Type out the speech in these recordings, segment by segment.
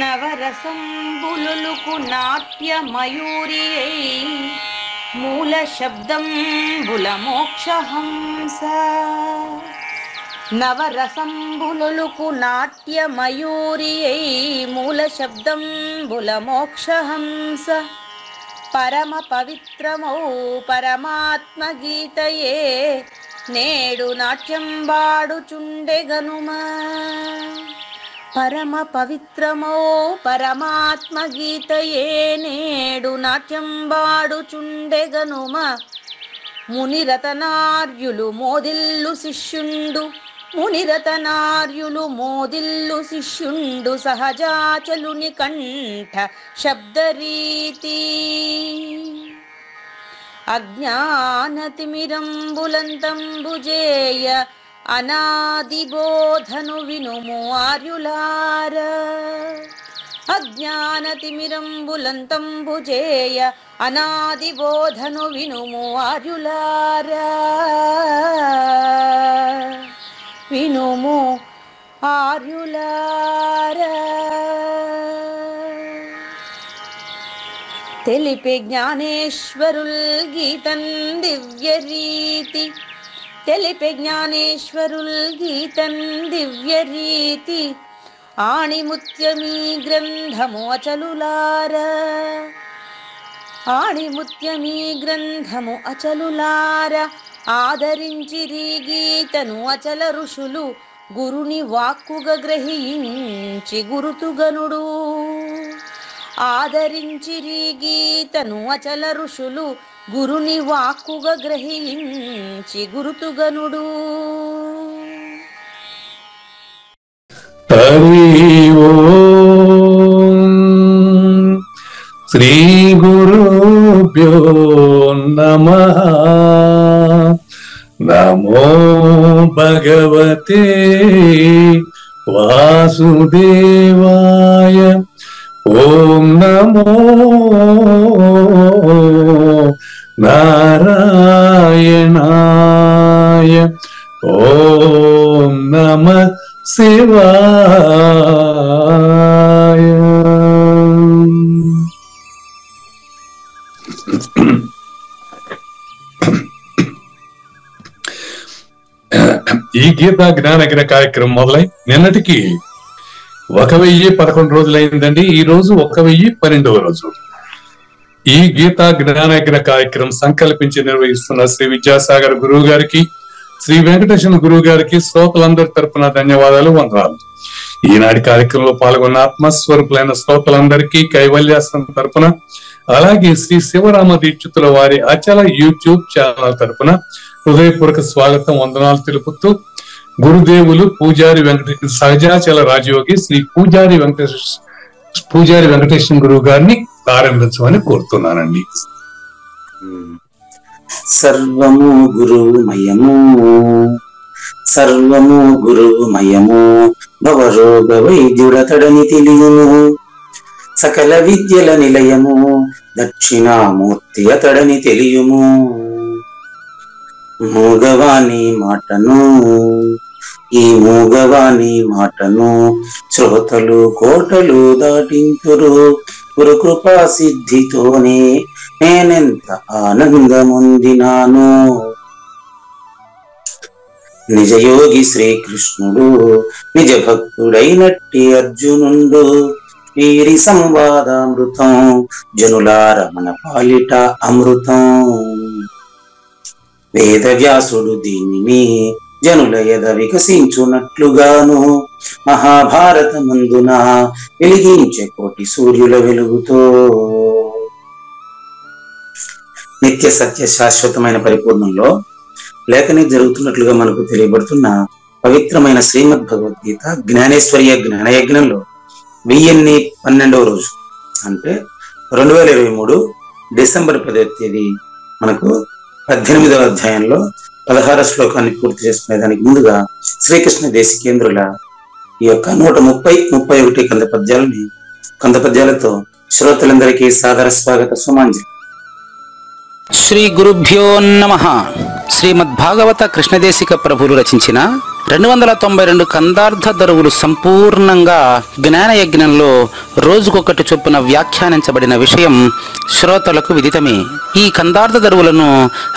నవరసంబులుకు నాట్య మయూరియై మూల శబ్దంబుల మోక్షహంస. నవరసంబులుకు నాట్య మయూరియై మూల శబ్దంబుల మోక్షహంస. పరమ పవిత్రమౌ పరమాత్మ గీతయే నేడు నాట్యం వాడుచుండెగనుమా. పరమ పవిత్రమౌ పరమాత్మ గీతయే నేడు నాట్యం వాడుచుండెగనుమ. మునిరతనార్యులు మోదిల్లు శిష్యుండు, మునిరతనార్యులు మోదిల్లు శిష్యుండు. సహజాచలుని కంఠ శబ్దరీతి. అజ్ఞానతిమిరంబులంతంబుజేయ అనాదిబోధను వినుము ఆర్యులార. అజ్ఞానతిమిరంబులంతంబుజేయ అనాదిబోధను వినుము ఆర్యులార. వినుము ఆర్యులార. తెలిపే జ్ఞానేశ్వరుల్ గీతం దివ్యరీతి. తెలిపే జ్ఞానేశ్వరుల్ గీతం దివ్యరీతి. ఆణిముత్యమీ గ్రంథము అచలులార. ఆణిముత్యమీ గ్రంథము అచలులార. ఆదరించిరి గీతను అచల ఋషులు. గురుని వాక్కుగా గ్రహించి గురుతుగనుడు. ఆదరించిరి గీతను అచల ఋషులు. గురుని వాక్కుగా గ్రహించి గురుతుగనుడు. హరి ఓం శ్రీ గురుభ్యో నమః. నమో భగవతే వాసుదేవాయ. ఓం నమో నారాయణాయ. ఓం నమః శివాయ. ఈ గీతా జ్ఞానగిన కార్యక్రమం మొదలై నిన్నటికి 1011 రోజులైందండి. ఈ రోజు 1012వ రోజు. ఈ గీతా జ్ఞానగిన కార్యక్రమం సంకల్పించి నిర్వహిస్తున్న శ్రీ విద్యాసాగర్ గురువు గారికి, శ్రీ వెంకటేశ్వర గురువు గారికి శ్రోతలందరి తరపున ధన్యవాదాలు, వందనాలు. ఈనాటి కార్యక్రమంలో పాల్గొన్న ఆత్మస్వరూపులైన శ్రోతలందరికీ కైవల్యాశ్రమం తరపున, అలాగే శ్రీ శివరామ దీక్షితుల వారి అచల యూట్యూబ్ ఛానల్ తరపున హృదయపూర్వక స్వాగతం, వందనాలు తెలుపుతూ గురుదేవులు పూజారి వెంకటేశ్వర సహజాచల రాజయోగి శ్రీ పూజారి వెంకటేశ్వర గురువు గారిని ప్రారంభించమని కోరుతున్నానండి. సర్వము గురుమయము, సర్వము గురుమయము. భవరోగ వైద్యుడతడని తెలియను. సకల విద్యల నిలయము దక్షిణామూర్తి అతడని తెలియము. మూగవాణి మాటను, ఈ మూగవాణి మాటను శ్రోతలు కోటలు దాటింతురు. గురు కృపా సిద్ధితోనే నేనెంత ఆనందముందినాను. నిజయోగి శ్రీకృష్ణుడు నిజ భక్తుడైనట్టి అర్జునుండు. వీరి సంవాదామృతం జనులార మన పాలిట అమృతం. వేదవ్యాసుడు దీనిని జనుల ఎద వికసించున్నట్లుగాను మహాభారతమందున వెలిగించే కోటి సూర్యుల వెలుగుతో నిత్య సత్య శాశ్వతమైన పరిపూర్ణంలో లేఖని జరుగుతున్నట్లుగా మనకు తెలియబడుతున్న పవిత్రమైన శ్రీమద్ భగవద్గీత జ్ఞానేశ్వర్య జ్ఞానయజ్ఞంలో 1012వ రోజు, అంటే 2023 డిసెంబర్ 10వ తేదీ మనకు 18వ అధ్యాయంలో 16వ శ్లోకాన్ని పూర్తి చేసుకునేదానికి ముందుగా శ్రీకృష్ణ దేశికేంద్రుల ఈ యొక్క 130-31 కందపద్యాలతో శ్రోతలందరికీ సాదర స్వాగత సుమాంజలి. శ్రీ గురుభ్యో నమః. శ్రీమద్భాగవత కృష్ణదేశిక ప్రభులు రచించిన 292 కందార్థ దరువులు సంపూర్ణంగా జ్ఞాన యజ్ఞంలో రోజుకొకటి చొప్పున వ్యాఖ్యానించబడిన విషయం శ్రోతలకు విదితమే. ఈ కందార్థ దరువులను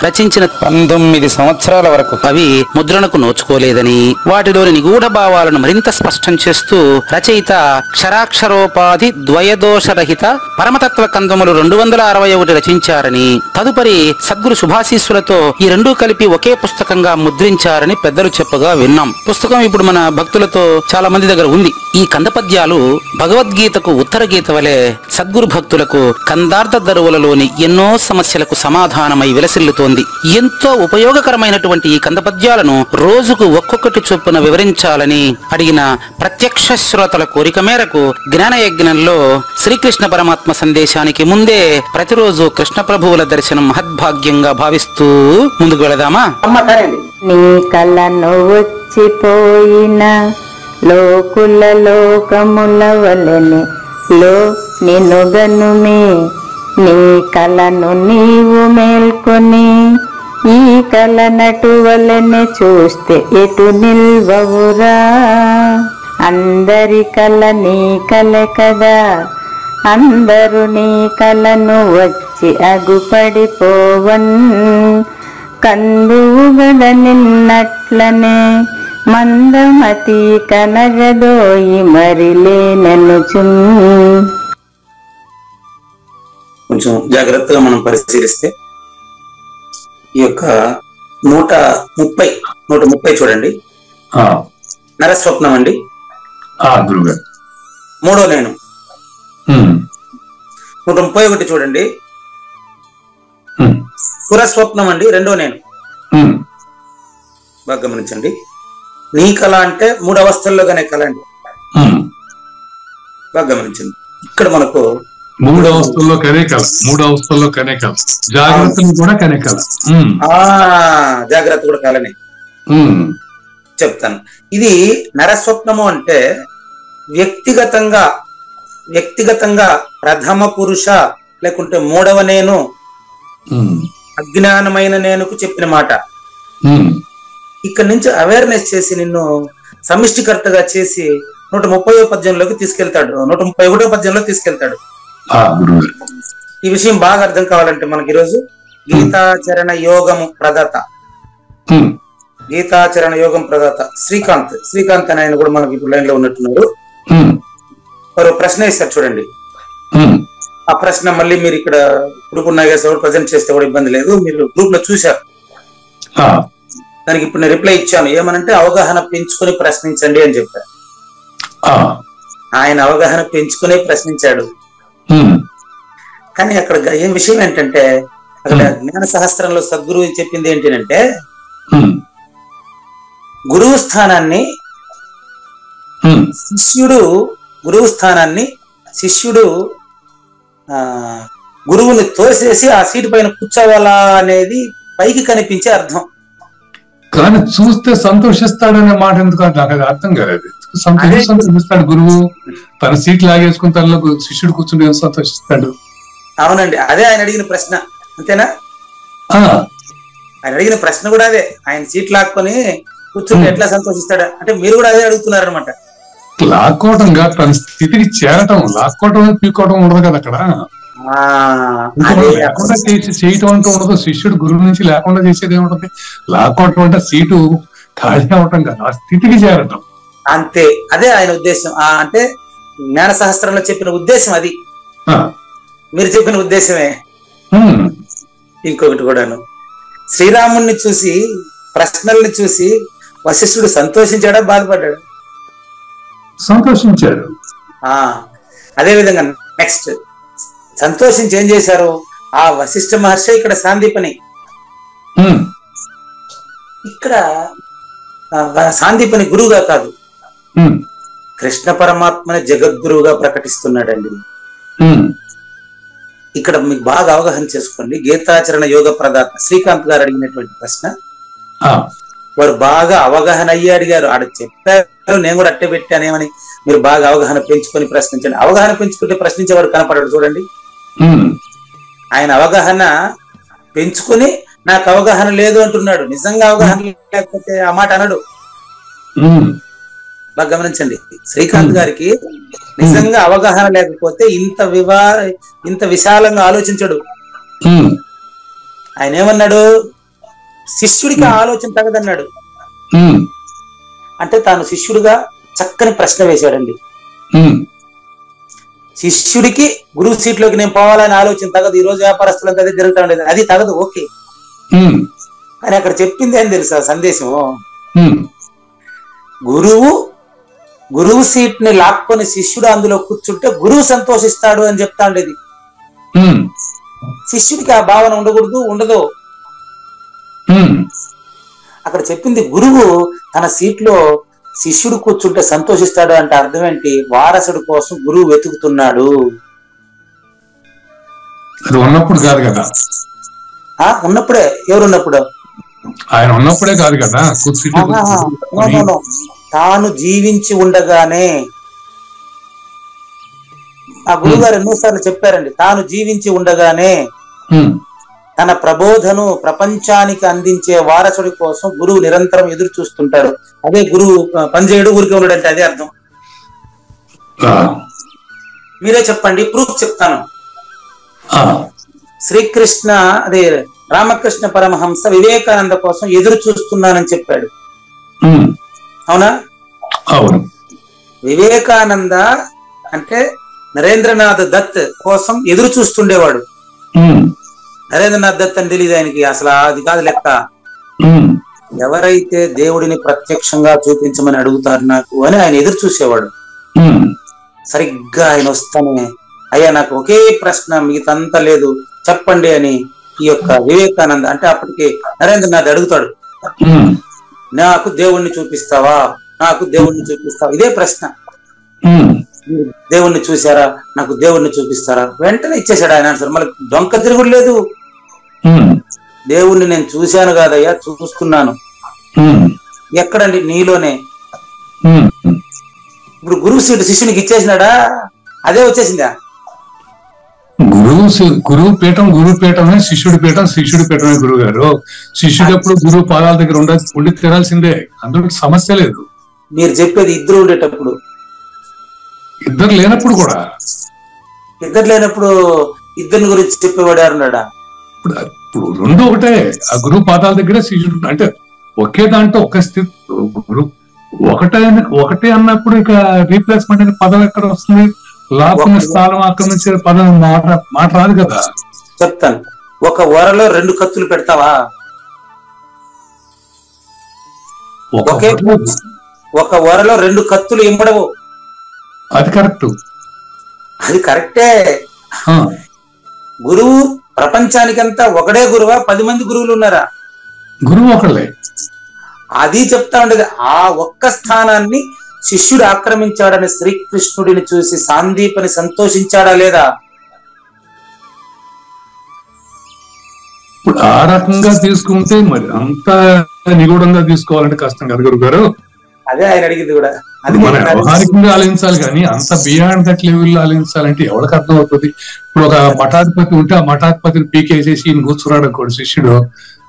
రచించిన 19 సంవత్సరాల వరకు అవి ముద్రణకు నోచుకోలేదని, వాటిలోని నిగూఢ భావాలను మరింత స్పష్టం చేస్తూ రచయిత క్షరాక్షరోపాధి ద్వయదోషరహిత పరమతత్వ కందములు 261 రచించారని, తదుపరి సద్గురు శుభాశీస్సులతో ఈ రెండూ కలిపి ఒకే పుస్తకంగా ముద్రించారని పెద్దలు చెప్పగా విన్నాం. పుస్తకం ఇప్పుడు మన భక్తులతో చాలా మంది దగ్గర ఉంది. ఈ కందపద్యాలు భగవద్గీతకు ఉత్తర గీత వలె సద్గురు భక్తులకు కందార్థ దరువులలోని ఎన్నో సమస్యలకు సమాధానమై విలసిల్లుతోంది. ఎంతో ఉపయోగకరమైనటువంటి ఈ కందపద్యాలను రోజుకు ఒక్కొక్కటి చొప్పున వివరించాలని అడిగిన ప్రత్యక్ష శ్రోతల కోరిక మేరకు జ్ఞాన యజ్ఞంలో శ్రీకృష్ణ పరమాత్మ సందేశానికి ముందే ప్రతిరోజు కృష్ణ ప్రభువుల దర్శనం మహద్భాగ్యంగా భావిస్తూ ముందుకు వెళదామా? నీ కలను వచ్చిపోయిన లోకుల లోకముల వలెని లో నినుగనుమే, నీ కలను నీవు మేల్కొని ఈ కల నటు వలెని చూస్తే ఎటు నిల్వవురా. అందరి కల నీ కల కదా, అందరూ నీ కలను వచ్చి అగుపడిపోవన్. కందుగద నిన్నట్లనే మందమతి కనగదోయి మరిలేననుచున్. కొంచెం జాగ్రత్తగా మనం పరిశీలిస్తే ఈ యొక్క 130 చూడండి. నరస్వప్నం అండి, మూడో నేను. 131 చూడండి, పురస్వప్నం అండి, రెండో నేను. బాగా గమనించండి. నీ కళ అంటే 3 అవస్థల్లో కానీ కళ అండి. బాగా గమనించండి. ఇక్కడ మనకు 3 అవస్థల్లో కనేకల, 3 అవస్థల్లో కనేకల, జాగ్రత్తలు కూడా కనేకల. జాగ్రత్త కూడా కళనే చెప్తాను. ఇది నరస్వప్నము అంటే వ్యక్తిగతంగా ప్రథమ పురుష లేకుంటే మూడవ నేను, అజ్ఞానమైన నేనుకు చెప్పిన మాట. ఇక్కడ నుంచి అవేర్నెస్ చేసి నిన్ను సమిష్టికర్తగా చేసి 130వ పద్యంలోకి తీసుకెళ్తాడు, 131వ పద్యంలో తీసుకెళ్తాడు. ఈ విషయం బాగా అర్థం కావాలంటే మనకి ఈరోజు గీతాచరణ యోగము ప్రదాత, గీతాచరణ యోగం ప్రదాత శ్రీకాంత్ అని ఆయన కూడా మనకి ఇప్పుడు లైన్ లో ఉన్నట్టున్నారు. వారు ప్రశ్న ఇస్తారు చూడండి. ఆ ప్రశ్న మళ్ళీ మీరు ఇక్కడ గ్రూప్ నాగేశ్వర ప్రజెంట్ చేస్తే కూడా ఇబ్బంది లేదు, మీరు గ్రూప్ లో చూశారు. దానికి ఇప్పుడు నేను రిప్లై ఇచ్చాను. ఏమనంటే అవగాహన పెంచుకొని ప్రశ్నించండి అని చెప్పారు. ఆయన అవగాహన పెంచుకునే ప్రశ్నించాడు. కానీ అక్కడ ఏం విషయం ఏంటంటే, అక్కడ జ్ఞాన సహస్రంలో సద్గురువు చెప్పింది ఏంటంటే, గురువు స్థానాన్ని శిష్యుడు గురువుని తోసేసి ఆ సీటు పైన కూర్చోవాలా అనేది పైకి కనిపించే అర్థం. కానీ చూస్తే సంతోషిస్తాడనే మాట ఎందుకు నాకు అది అర్థం కాలేదు. సంతోషిస్తాడు గురువు, తన సీట్ లాగేసుకుని తనలో శిష్యుడు కూర్చుని సంతోషిస్తాడు. అవునండి, అదే ఆయన అడిగిన ప్రశ్న, అంతేనా? ఆయన అడిగిన ప్రశ్న కూడా అదే. ఆయన సీట్ లాక్కొని కూర్చుని ఎట్లా సంతోషిస్తాడు అంటే మీరు కూడా అదే అడుగుతున్నారు అనమాట. లాక్కోవటం కాదు, తన స్థితికి చేరటం. లాక్కోవటం పీక్కోవడం ఉండదు కదా అక్కడ. లేకుండా చేయటం అంటూ ఉండదు. శిష్యుడు గురువు నుంచి లేకుండా చేసేది ఏముంటది? లాక్కోవటం అంటే సీటు ఖాళీ అవటం కాదు, ఆ స్థితికి చేరటం. అంతే, అదే ఆయన ఉద్దేశం. అంటే జ్ఞాన సహస్రంలో చెప్పిన ఉద్దేశం అది. మీరు చెప్పిన ఉద్దేశమే. ఇంకొకటి కూడాను, శ్రీరాముణ్ణి చూసి, ప్రశ్నల్ని చూసి వశిష్ఠుడు సంతోషించాడా, బాధపడ్డాడు? సంతోషించాడు. అదే విధంగా నెక్స్ట్ సంతోషించి ఏం చేశారు? ఆ వశిష్ఠ మహర్షి ఇక్కడ సాందీపని, ఇక్కడ సాందీపని గురువుగా కాదు, కృష్ణ పరమాత్మని జగద్గురువుగా ప్రకటిస్తున్నాడండి. ఇక్కడ మీకు బాగా అవగాహన చేసుకోండి. గీతాచరణ యోగ ప్రదాత శ్రీకాంత్ గారు అడిగినటువంటి ప్రశ్న వారు బాగా అవగాహన అయ్యి అడిగారు. ఆడ చెప్పారు, నేను కూడా అట్టే పెట్టానేమని. మీరు బాగా అవగాహన పెంచుకొని ప్రశ్నించండి. అవగాహన పెంచుకుంటే ప్రశ్నించేవాడు కనపడాడు చూడండి. ఆయన అవగాహన పెంచుకొని నాకు అవగాహన లేదు అంటున్నాడు. నిజంగా అవగాహన లేకపోతే ఆ మాట అనడు. బాగా గమనించండి, శ్రీకాంత్ గారికి నిజంగా అవగాహన లేకపోతే ఇంత విశాలంగా ఆలోచించడు. ఆయన ఏమన్నాడు, శిష్యుడికి ఆలోచన తగదన్నాడు. అంటే తాను శిష్యుడిగా చక్కని ప్రశ్న వేశాడండి. శిష్యుడికి గురువు సీట్లోకి నేను పోవాలని ఆలోచన తగదు. ఈ రోజు వ్యాపారస్తులంతా అదే జరుగుతూ ఉండేది, అది తగదు, ఓకే. కానీ అక్కడ చెప్పింది ఏం తెలుసా సందేశం, గురువు సీట్ ని లాక్కొని శిష్యుడు అందులో కూర్చుంటే గురువు సంతోషిస్తాడు అని చెప్తా ఉండేది. శిష్యుడికి ఆ భావన ఉండదు. అక్కడ చెప్పింది గురువు తన సీట్లో శిష్యుడు కూర్చుంటే సంతోషిస్తాడు అంటే అర్థం ఏంటి, వారసుడు కోసం గురువు వెతుకుతున్నాడు. అది ఉన్నప్పుడు కాదు కదా, ఉన్నప్పుడే. ఎవరు ఉన్నప్పుడు? ఆయన ఉన్నప్పుడే కాదు కదా, తాను జీవించి ఉండగానే. ఆ గురువు గారు ఎన్నోసార్లు చెప్పారండి, తాను జీవించి ఉండగానే తన ప్రబోధను ప్రపంచానికి అందించే వారసుడి కోసం గురువు నిరంతరం ఎదురు చూస్తుంటాడు. అదే గురువు పనిచేయడు, ఊరికే ఉన్నాడంటే అదే అర్థం. మీరే చెప్పండి, ప్రూఫ్ చెప్తాను. శ్రీకృష్ణ అదే రామకృష్ణ పరమహంస వివేకానంద కోసం ఎదురు చూస్తున్నానని చెప్పాడు, అవునా? అవును. వివేకానంద అంటే నరేంద్రనాథ్ దత్ కోసం ఎదురు చూస్తుండేవాడు. నరేంద్రనాథ్ దత్ అని తెలియదు ఆయనకి, అసలు అది కాదు లెక్క. ఎవరైతే దేవుడిని ప్రత్యక్షంగా చూపించమని అడుగుతారు నాకు అని ఆయన ఎదురు చూసేవాడు. సరిగ్గా ఆయన వస్తానే, అయ్యా నాకు ఒకే ప్రశ్న, మిగతంతా లేదు, చెప్పండి అని ఈ యొక్క వివేకానంద అంటే అప్పటికి నరేంద్రనాథ్ అడుగుతాడు, నాకు దేవుణ్ణి చూపిస్తావా, నాకు దేవుణ్ణి చూపిస్తావా, ఇదే ప్రశ్న. దేవుణ్ణి చూసారా, నాకు దేవుణ్ణి చూపిస్తారా, వెంటనే ఇచ్చేసాడు ఆయన ఆన్సర్. మళ్ళీ దొంక తిరుగుడు లేదు. దేవుణ్ణి నేను చూశాను కాదయ్యా, చూస్తున్నాను. ఎక్కడండి? నీలోనే. ఇప్పుడు గురువు సీటు శిష్యునికి ఇచ్చేసినాడా, అదే వచ్చేసిందా? గురువు పీఠమే శిష్యుడి పీఠమే గురువు గారు. శిష్యుడు ఎప్పుడు గురువు పాదాల దగ్గర ఉండి తీరాల్సిందే, అందులో సమస్య లేదు. మీరు చెప్పేది ఇద్దరు ఉండేటప్పుడు, ఇద్దరు లేనప్పుడు కూడా. ఇద్దరు లేనప్పుడు ఇద్దరిని గురించి చెప్పేవాడు ఎవరున్నాడా? ఇప్పుడు రెండు ఒకటే, ఆ గురువు పాదాల దగ్గర శిష్యుడు అంటే ఒకే దాంట్లో ఒక స్థితి. గురువు ఒకటే అన్నప్పుడు ఇక రీప్లేస్మెంట్ అనే పదం ఎక్కడ వస్తుంది? లాభం స్థానం ఆక్రమించే పదం మాట రాదు కదా. చెప్తాను. ఒక వరలో రెండు కత్తులు పెడతావా? ఒక వరలో రెండు కత్తులు ఇమ్మడవు. అది కరెక్ట్, అది కరెక్టే. గురువు ప్రపంచానికంతా ఒకడే గురువా, 10 మంది గురువులు ఉన్నారా? గురువు ఒకళ్ళే. అది చెప్తా ఉండేది. ఆ ఒక్క స్థానాన్ని శిష్యుడు ఆక్రమించాడని శ్రీకృష్ణుడిని చూసి సాందీపని సంతోషించాడా లేదా? ఇప్పుడు ఆ రకంగా తీసుకుంటే మరి అంత నిగూఢంగా తీసుకోవాలంటే కష్టం కదా గురువు గారు. అదే ఆయన అడిగింది కూడా. అది మన వ్యవహారికంగా ఆలోచించాలి కానీ అంత బియాండ్ దట్ లెవెల్ ఆలోచించాలంటే ఎవరికి అర్థం అవుతుంది? ఇప్పుడు ఒక మఠాధిపతి ఉంటే ఆ మఠాధిపతిని పీకేసేసి ఈయన కూర్చున్నాడు అనుకోండి, శిష్యుడు,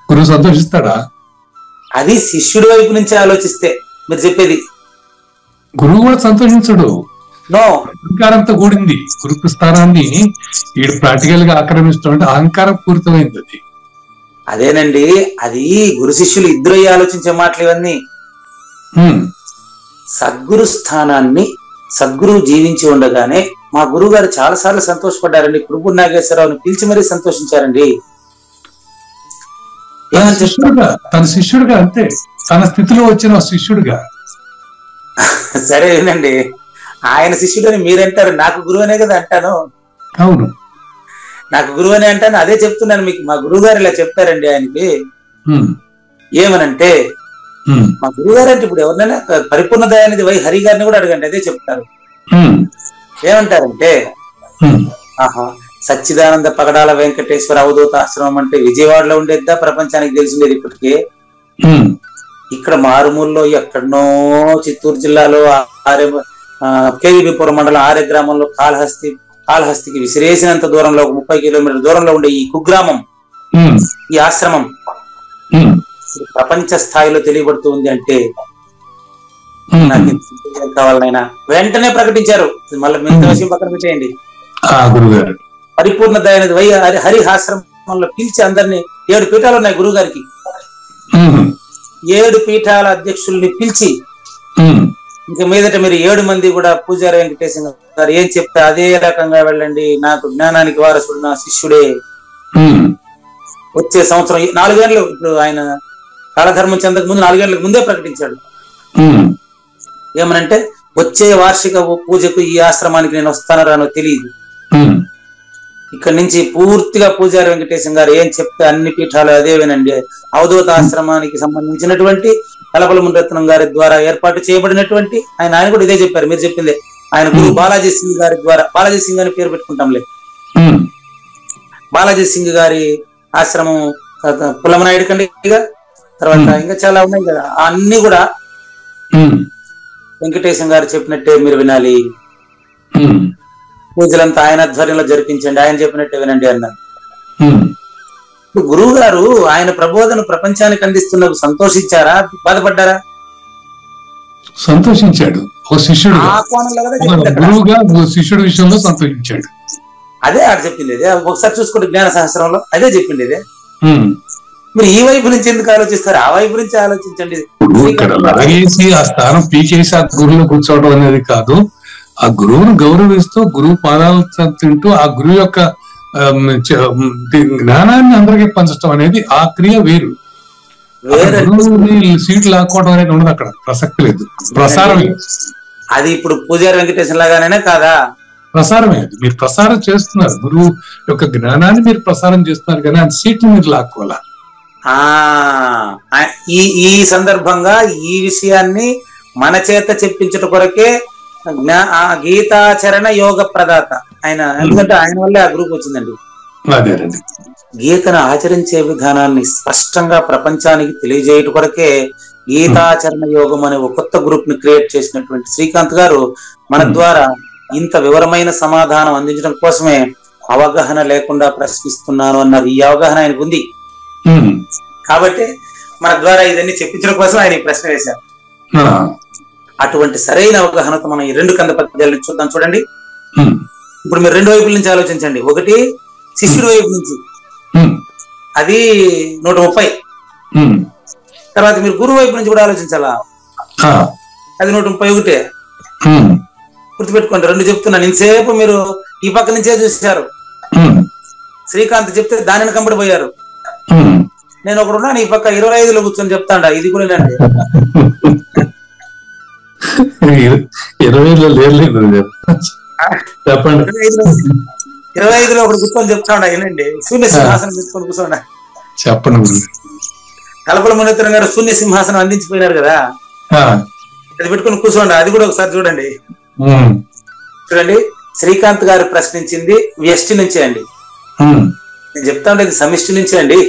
గురువు సంతోషిస్తాడా? అది శిష్యుడి వైపు నుంచి ఆలోచిస్తే మీరు చెప్పేది. గురువు కూడా సంతోషించడు. నో, అహంకారంతో కూడింది. గురు స్థానాన్ని వీడు ప్రాక్టికల్ గా ఆక్రమిస్తుంటే అహంకారం పూరితమైంది. అది అదేనండి, అది గురు శిష్యులు ఇద్దరు ఆలోచించే మాటలు ఇవన్నీ. సద్గురు స్థానాన్ని సద్గురువు జీవించి ఉండగానే మా గురువు గారు చాలా సార్లు సంతోషపడ్డారండి. కురుపూడి నాగేశ్వరరావుని పిలిచి మరీ సంతోషించారండి. తన శిష్యుడిగా, అంతే, తన స్థితిలో వచ్చిన శిష్యుడిగా. సరేనండి, ఆయన శిష్యుడు అని మీరంటారు, నాకు గురువు అనే కదా అంటాను. అవును, నాకు గురువు అనే అంటాను. అదే చెప్తున్నాను మీకు. మా గురువు గారు ఇలా చెప్తారండి ఆయనకి. ఏమనంటే మా గురువు గారు అంటే ఇప్పుడు ఎవరినైనా పరిపూర్ణ దయానిధి వై హరి గారిని కూడా అడగండి, అదే చెప్తారు. ఏమంటారంటే, ఆహా, సచ్చిదానంద పగడాల వెంకటేశ్వర అవధూత ఆశ్రమం అంటే విజయవాడలో ఉండేద్దా, ప్రపంచానికి తెలిసిండేది ఇప్పటికే? ఇక్కడ మారుమూలలో ఎక్కడనో చిత్తూరు జిల్లాలో కేవీపీపురం మండలం ఆర్య గ్రామంలో కాళహస్తికి విసిరేసినంత దూరంలో, 30 కిలోమీటర్ల దూరంలో ఉండే ఈ కుగ్రామం, ఈ ఆశ్రమం ప్రపంచ స్థాయిలో తెలియబడుతూ ఉంది అంటే నాకు ఏం కావాలనైనా వెంటనే ప్రకటించారు. మళ్ళీ మిగతా విషయం పక్కన పెట్టేయండి. గురుగారు పరిపూర్ణ దయానిధి వై హరిహాశ్రమంలో పిలిచి అందరినీ 7 పీఠాలు ఉన్నాయి గురువు గారికి. 7 పీఠాల అధ్యక్షుల్ని పిలిచి ఇంకా మీదట మీరు 7 మంది కూడా పూజారి వెంకటేశ్వర గారు ఏం చెప్తే అదే రకంగా వెళ్ళండి, నాకు జ్ఞానానికి వారసుడు నా శిష్యుడే. వచ్చే సంవత్సరం 4 గంటలు, ఇప్పుడు ఆయన కాలధర్మం చెందక ముందు 4 గంటలకు ముందే ప్రకటించాడు. ఏమనంటే వచ్చే వార్షిక పూజకు ఈ ఆశ్రమానికి నేను వస్తానో రానో తెలియదు, ఇక్కడ నుంచి పూర్తిగా పూజారి వెంకటేశం గారు ఏం చెప్తే అన్ని పీఠాలు అదే వినండి. అవధూత ఆశ్రమానికి సంబంధించినటువంటి కలపల మునిరత్నం గారి ద్వారా ఏర్పాటు చేయబడినటువంటి ఆయన కూడా ఇదే చెప్పారు, మీరు చెప్పిందే. ఆయన గురు బాలాజీ సింగ్ గారి ద్వారా, బాలాజీ సింగ్ అని పేరు పెట్టుకుంటాంలే, బాలాజీ సింగ్ గారి ఆశ్రమం, పుల్లమనాయుడు కండిగా, తర్వాత ఇంకా చాలా ఉన్నాయి కదా, అన్ని కూడా వెంకటేశం గారు చెప్పినట్టే మీరు వినాలి, పూజలంతా ఆయన ఆధ్వర్యంలో జరిపించండి, ఆయన చెప్పినట్టే వినండి అన్నారు. గురువు గారు ఆయన ప్రబోధన ప్రపంచానికి అందిస్తున్నప్పుడు సంతోషించారా, బాధపడ్డారా? సంతోషించాడు. ఒక శిష్యుడు గురువుగా శిష్యుడి విషయంలో సంతోషించాడు. అదే ఆడ చెప్పింది, అదే ఒకసారి చూసుకోండి జ్ఞాన సహస్రంలో అదే చెప్పింది. ఇదే మీరు ఈ వైపు నుంచి ఎందుకు ఆలోచిస్తారు, ఆ వైపు నుంచి ఆలోచించండి. ఇక్కడ లాగేసి ఆ స్థానం పీకేసి ఆ గురువులో కూర్చోవడం అనేది కాదు, ఆ గురువును గౌరవిస్తూ గురువు పాదాలు తింటూ ఆ గురువు యొక్క జ్ఞానాన్ని అందరికీ పంచడం అనేది ఆ క్రియ వేరు. సీట్లు లాక్కోవడం అనేది ఉండదు, అక్కడ ప్రసక్తి లేదు, ప్రసారమే. అది ఇప్పుడు పూజారి వెంకటేశ్వర లాగానే కాదా, ప్రసారమే. అది మీరు ప్రసారం చేస్తున్నారు, గురువు యొక్క జ్ఞానాన్ని మీరు ప్రసారం చేస్తున్నారు, కానీ ఆ సీట్లు మీరు లాక్కోవాలా. ఈ సందర్భంగా ఈ విషయాన్ని మన చేత చెప్పించట కొరకే గీతాచరణ యోగ ప్రదాత ఆయన, ఎందుకంటే ఆయన వల్లే ఆ గ్రూప్ వచ్చిందండి. గీతను ఆచరించే విధానాన్ని స్పష్టంగా ప్రపంచానికి తెలియజేయట కొరకే గీతాచరణ యోగం అనే ఒక కొత్త గ్రూప్ ని క్రియేట్ చేసినటువంటి శ్రీకాంత్ గారు మన ద్వారా ఇంత వివరమైన సమాధానం అందించడం కోసమే అవగాహన లేకుండా ప్రశ్నిస్తున్నాను అన్నారు. ఈ అవగాహన ఆయనకు ఉంది కాబట్టి మన ద్వారా ఇదన్నీ చెప్పించడం కోసం ఆయన ఈ ప్రశ్న వేశారు. అటువంటి సరైన అవగాహనతో మనం ఈ 2 కంద పద్యాలను చూద్దాం. చూడండి, ఇప్పుడు మీరు 2 వైపుల నుంచి ఆలోచించండి. ఒకటి శిష్యుడి వైపు నుంచి, అది 130. తర్వాత మీరు గురువు వైపు నుంచి కూడా ఆలోచించాలా, అది 131. గుర్తుపెట్టుకోండి, 2 చెప్తున్నాను. ఇంతసేపు మీరు ఈ పక్క నుంచే చూశారు, శ్రీకాంత్ చెప్తే దానిని కంపడిపోయారు. నేను ఒకడున్నాను ఈ పక్క 25లో కూర్చొని చెప్తాండా, ఇది కూడా అండి 20లో లేదు చెప్పండి. 25లో ఒకడు కూర్చొని చెప్తాండా, ఏనండి శూన్య సింహాసనం పెట్టుకొని కూర్చోండా. చెప్పండి. కలపల మునిరత్నం గారు శూన్య సింహాసనం అందించిపోయినారు కదా, అది పెట్టుకుని కూర్చోండి. అది కూడా ఒకసారి చూడండి. చూడండి, శ్రీకాంత్ గారు ప్రశ్నించింది వ్యష్టి నుంచే అండి. నేను చెప్తా ఉండేది సమిష్టి నుంచే అండి.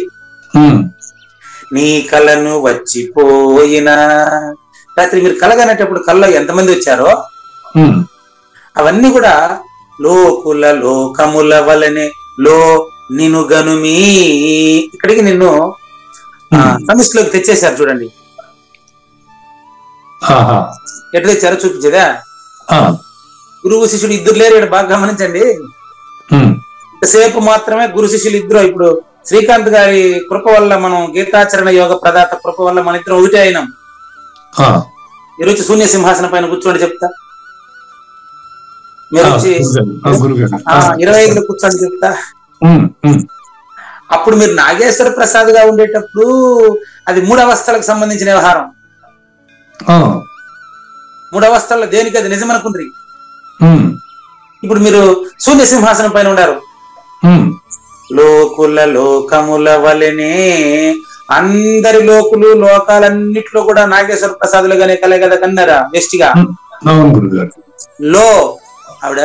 నీ కళను వచ్చిపోయినా, రాత్రి మీరు కలగనేటప్పుడు కళ్ళలో ఎంతమంది వచ్చారో అవన్నీ కూడా లోకుల లోకముల వలనే లో నిన్ను గనుమీ, ఇక్కడికి నిన్ను సమిష్టిలోకి తెచ్చేశారు. చూడండి ఎట్లా తెచ్చారో చూపించేదా. గురువు శిష్యుడు ఇద్దరు లేరు ఇక్కడ, బాగా గమనించండి. ఇంతసేపు మాత్రమే గురు శిష్యులు ఇద్దరు. ఇప్పుడు శ్రీకాంత్ గారి కృప వల్ల, మనం గీతాచరణ యోగ ప్రదాత కృప వల్ల మన ఇద్దరు ఒకటే అయినాం. ఈరోజు శూన్య సింహాసనం పైన కూర్చోండి చెప్తా, మీరు వచ్చి 25లో కూర్చోండి చెప్తా. అప్పుడు మీరు నాగేశ్వర ప్రసాద్ గా ఉండేటప్పుడు అది 3 అవస్థలకు సంబంధించిన వ్యవహారం. 3 అవస్థల్లో దేనికి అది నిజమనుకుంటారు. ఇప్పుడు మీరు శూన్య సింహాసనం పైన ఉన్నారు. లోకుల లోకముల వలనే, అందరి లోకులు లోకాలన్నిట్లో కూడా నాగేశ్వర ప్రసాదులుగానే కలే కదా కన్నారా వ్యష్టిగా. లో ఆవిడ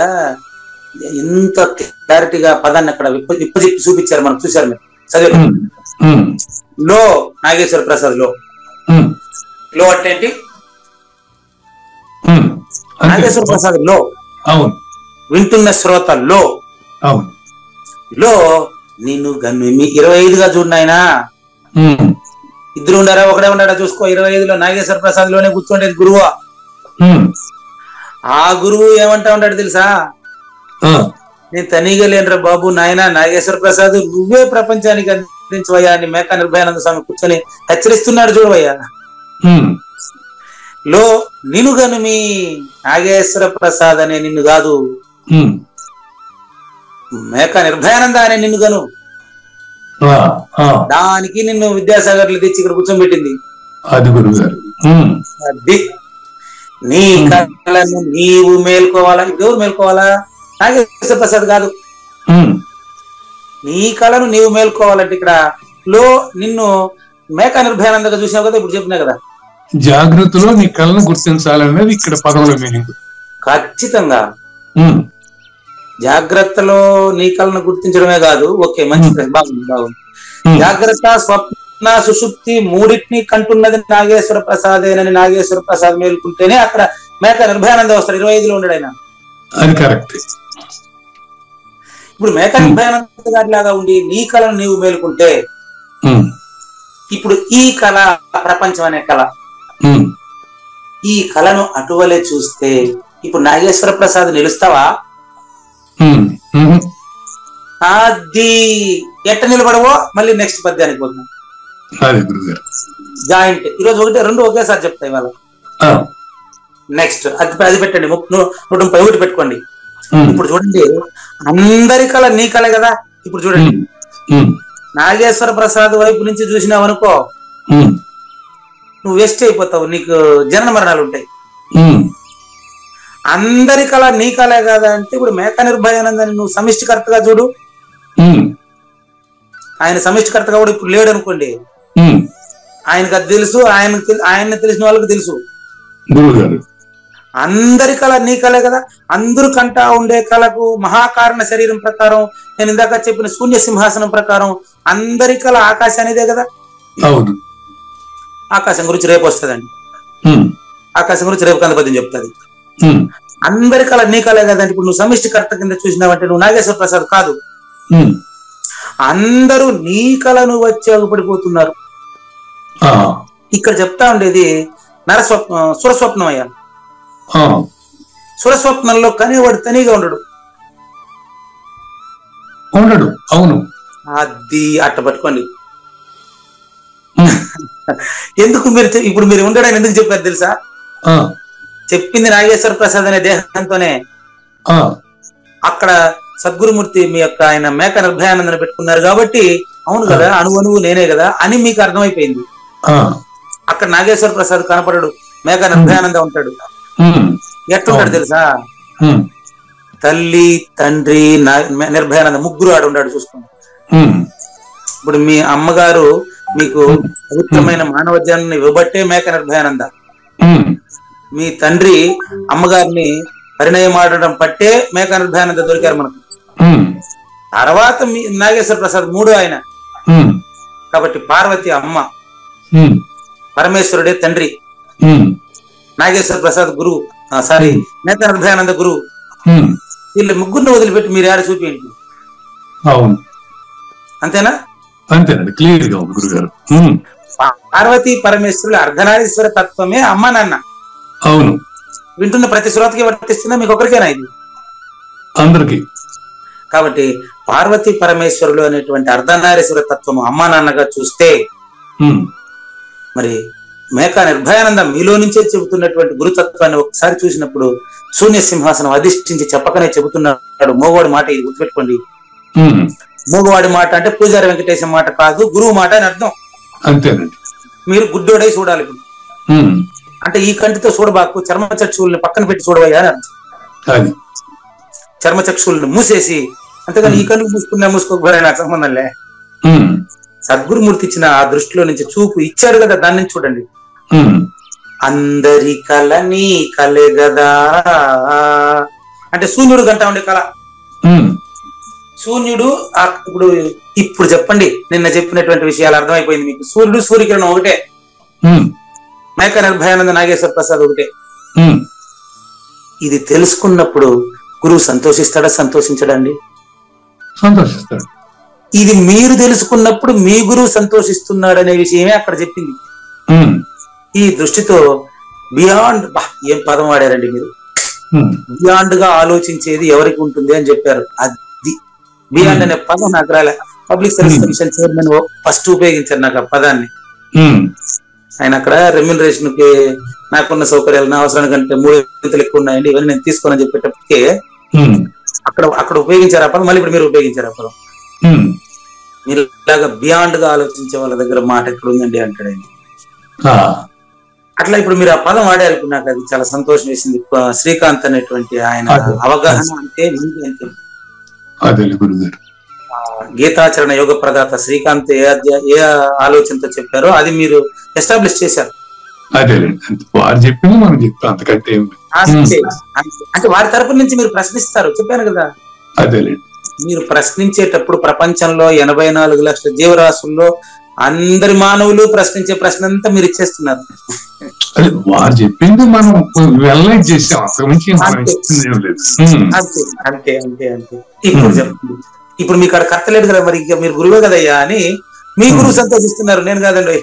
ఎంత క్లారిటీగా పదాన్ని అక్కడ విప్పజెప్పి చూపించారు, మనం చూసారు, మీరు చదివారు. లో నాగేశ్వర ప్రసాద్ లో, లో అంటే ఏంటి? నాగేశ్వర ప్రసాద్ లో, వింటున్న శ్రోత లో, లో నిన్ను గన్ను 25గా చూడనాయనా. ఇద్దరు ఉండారా ఒకడే ఉండారా చూసుకో. 25లో నాగేశ్వర ప్రసాద్ లోనే కూర్చోండేది గురువు. ఆ గురువు ఏమంటా ఉంటాడు తెలుసా, నేను తనీగా లేనరా బాబు, నాయన నాగేశ్వర ప్రసాద్ నువ్వే ప్రపంచానికి అందించవయ్యా అని మేకా నిర్భయానంద స్వామి కూర్చొని హెచ్చరిస్తున్నాడు చూడవయ్యా. లో నిన్ను గను మీ నాగేశ్వర ప్రసాద్ అనే నిన్ను కాదు, మేకా నిర్భయానంద అనే నిన్ను గను. దానికి నిన్ను విద్యాసాగర్లు తెచ్చి ఇక్కడ కూర్చోబెట్టింది. అది నీ కళను నీవు మేల్కోవాలా. ఎవరు మేల్కోవాలా? నాగేశ్వర ప్రసాద్ కాదు. నీ కళను నీవు మేల్కోవాలంటే ఇక్కడ లో నిన్ను మేకా నిర్భయానందగా చూసినావు కదా, ఇప్పుడు చెప్పినా కదా, జాగ్రత్తలో నీ కళను గుర్తించాలనేది ఇక్కడ పదవుల మీనింగ్. ఖచ్చితంగా జాగ్రత్తలో నీ కళను గుర్తించడమే కాదు. ఓకే, మంచి బాగుంది బాగుంది. జాగ్రత్త, స్వప్న, సుషుప్తి మూడింటిని కంటున్నది నాగేశ్వర ప్రసాదేనని నాగేశ్వర ప్రసాద్ మేల్కుంటేనే అక్కడ మేకా నిర్భయానంద వస్తాడు. 25లో ఉన్నాడు ఆయన. అది కరెక్ట్. ఇప్పుడు మేకా నిర్భయానంద గారి లాగా ఉండి నీ కళను నీవు మేలుకుంటే ఇప్పుడు ఈ కళ ప్రపంచం అనే కళ, ఈ కళను అటువలే చూస్తే ఇప్పుడు నాగేశ్వర ప్రసాద్ నిలుస్తావా? అది ఎట్ట నిలబడవో మళ్ళీ నెక్స్ట్ పద్యానికి పోతున్నాం. జాయింట్ ఈరోజు 1, 2 ఒకేసారి చెప్తాయి వాళ్ళ. నెక్స్ట్ అది పెట్టండి, 131 పెట్టుకోండి. ఇప్పుడు చూడండి, అందరి కళ నీ కళ కదా. ఇప్పుడు చూడండి, నాగేశ్వర ప్రసాద్ వైపు నుంచి చూసినావు అనుకో, నువ్వు వేస్ట్ అయిపోతావు, నీకు జనన మరణాలు ఉంటాయి. అందరి కళ నీ కళే కదా అంటే ఇప్పుడు మేకా నిర్భయానందని నువ్వు సమిష్టికర్తగా చూడు. ఆయన సమిష్టికర్తగా కూడా ఇప్పుడు లేడు అనుకోండి, ఆయనకు అది తెలుసు, ఆయన తెలిసిన వాళ్ళకి తెలుసు. అందరి కళ నీ కళే కదా. అందరూ కంటా ఉండే కళకు మహాకారణ శరీరం ప్రకారం, నేను ఇందాక చెప్పిన శూన్య సింహాసనం ప్రకారం అందరి కళ ఆకాశానిదే కదా. ఆకాశం గురించి రేపు వస్తుందండి, ఆకాశం గురించి రేపు కందపద్యం చెప్తుంది. అందరి కళ నీ కళే కదా అంటే ఇప్పుడు నువ్వు సమిష్టికర్త కింద చూసినావంటే నువ్వు నాగేశ్వర ప్రసాద్ కాదు. అందరూ నీ కళను వచ్చి అగుపడిపోతున్నారు. ఇక్కడ చెప్తా ఉండేది సురస్వప్నం అయ్యా. సురస్వప్నంలో కనేవాడు తనీగా ఉండడు. అవును, అది అట్ట పట్టుకోండి. ఎందుకు ఇప్పుడు మీరు ఉండడానికి ఎందుకు చెప్పారు తెలుసా? చెప్పింది నాగేశ్వర ప్రసాద్ అనే దేహంతోనే. అక్కడ సద్గురుమూర్తి మీ యొక్క ఆయన మేకా నిర్భయానందని పెట్టుకున్నారు కాబట్టి అవును కదా, అణువు నేనే కదా అని మీకు అర్థమైపోయింది. అక్కడ నాగేశ్వర ప్రసాద్ కనపడడు, మేకా నిర్భయానంద ఉంటాడు. ఎట్లుంటాడు తెలుసా? తల్లి, తండ్రి, నిర్భయానంద ముగ్గురు ఆడు ఉన్నాడు. చూసుకోండి, ఇప్పుడు మీ అమ్మగారు మీకు పవిత్రమైన మానవ జన్మని ఇవ్వబట్టే మేకా నిర్భయానంద. మీ తండ్రి అమ్మగారిని పరిణయం ఆడడం పట్టే మేకా నిర్భయానంద దొరికారు మనకు. తర్వాత మీ నాగేశ్వర ప్రసాద్ మూడో ఆయన కాబట్టి పార్వతి అమ్మ, పరమేశ్వరుడే తండ్రి, నాగేశ్వర ప్రసాద్ గురువు, సారీ మేకా నిర్భయానంద గురువు. వీళ్ళ ముగ్గురిని వదిలిపెట్టి మీరు ఆడ చూపించండి. అంతేనా? అంతేనండి, క్లియర్ గా ఉంది గురుగారు. పార్వతీ పరమేశ్వరుల అర్ధనారీశ్వర తత్వమే అమ్మ నాన్న. అవును, వింటున్న ప్రతి శ్రోతకి వర్తిస్తుందా? మీకు ఒకరికేనా ఇది? అందరికి. కాబట్టి పార్వతీ పరమేశ్వరులు అనేటువంటి అర్ధనారీశ్వర తత్వము అమ్మా నాన్నగా చూస్తే మరి మేకా నిర్భయానంద మీలో నుంచే చెబుతున్నటువంటి గురుతత్వాన్ని ఒకసారి చూసినప్పుడు శూన్య సింహాసనం అధిష్ఠించి చెప్పకనే చెబుతున్నాడు. మోగవాడి మాట ఇది గుర్తుపెట్టుకోండి. మూగవాడి మాట అంటే పూజారి వెంకటేశం మాట కాదు, గురువు మాట అని అర్థం. అంతేనండి. మీరు గుడ్డోడై చూడాలి. ఇప్పుడు అంటే ఈ కంటితో చూడబాకు, చర్మచక్షువుల్ని పక్కన పెట్టి చూడవయ్యా అని అర్థం. చర్మచక్షువుల్ని మూసేసి, అంతేగాని ఈ కళ్ళు మూసుకోకపోయినా నాకు సంబంధంలే. సద్గురుమూర్తి ఇచ్చిన ఆ దృష్టిలో నుంచి చూపు ఇచ్చాడు కదా, దాని నుంచి చూడండి. అందరి కళ నీ కలే గదా అంటే శూన్యుడు గంట ఉండే కళ. శూన్యుడు ఇప్పుడు చెప్పండి, నిన్న చెప్పినటువంటి విషయాలు అర్థమైపోయింది మీకు. సూర్యుడు సూర్యకిరణం ఒకటే, మేకా నిర్భయానంద నాగేశ్వర ప్రసాద్ ఒకటే. ఇది తెలుసుకున్నప్పుడు గురువు సంతోషిస్తాడా, సంతోషించడండి? సంతోషిస్తాడు. ఇది మీరు తెలుసుకున్నప్పుడు మీ గురువు సంతోషిస్తున్నాడు అనే విషయమే అక్కడ చెప్పింది. ఈ దృష్టితో బియాండ్, ఏం పదం వాడారండి మీరు, బియాండ్ గా ఆలోచించేది ఎవరికి ఉంటుంది అని చెప్పారు. అది బియాండ్ అనే పదం నాకు రాలే. Public service commission chairman first ఉపయోగించారు నాకు ఆ పదాన్ని. ఆయన అక్కడ రెమ్యూనరేషన్ కి నాకున్న సౌకర్యాలు నా అవసరానికి కంటే 3 గంటలు ఎక్కువ ఉన్నాయండి, ఇవన్నీ నేను తీసుకోనని చెప్పేటప్పటికే అక్కడ ఉపయోగించారు ఆ పదం. మళ్ళీ ఇప్పుడు మీరు ఉపయోగించారు ఆ పదం. మీరు ఇలాగా బియాండ్ గా ఆలోచించే వాళ్ళ దగ్గర మాట ఎక్కడ ఉందండి అంటాడు ఆయన. అట్లా ఇప్పుడు మీరు ఆ పదం వాడారు, ఇప్పుడు నాకు అది చాలా సంతోషం వేసింది. శ్రీకాంత్ అనేటువంటి ఆయన అవగాహన అంటే గీతాచరణ యోగ ప్రదాత శ్రీకాంత్ ఏ ఆలోచనతో చెప్పారో అది మీరు ఎస్టాబ్లిష్ చేశారు. వారు చెప్పింది మనం చెప్తాం, అంతకంటే అంటే వారి తరపు నుంచి మీరు ప్రశ్నిస్తారు, చెప్పాను కదా. అదేలేండి, మీరు ప్రశ్నించేటప్పుడు ప్రపంచంలో 84 లక్షల జీవరాశుల్లో అందరి మానవులు ప్రశ్నించే ప్రశ్న అంతా మీరు ఇచ్చేస్తున్నారు. వారు చెప్పింది మనం వెల్లైట్ చేసాం, అంతే అంతే అంతే. ఇప్పుడు చెప్పండి, ఇప్పుడు మీకు అక్కడ కర్తలేదు కదా, మరి ఇంకా మీరు గురువే కదయ్యా అని మీ గురువు సంతోషిస్తున్నారు, నేను కాదండి.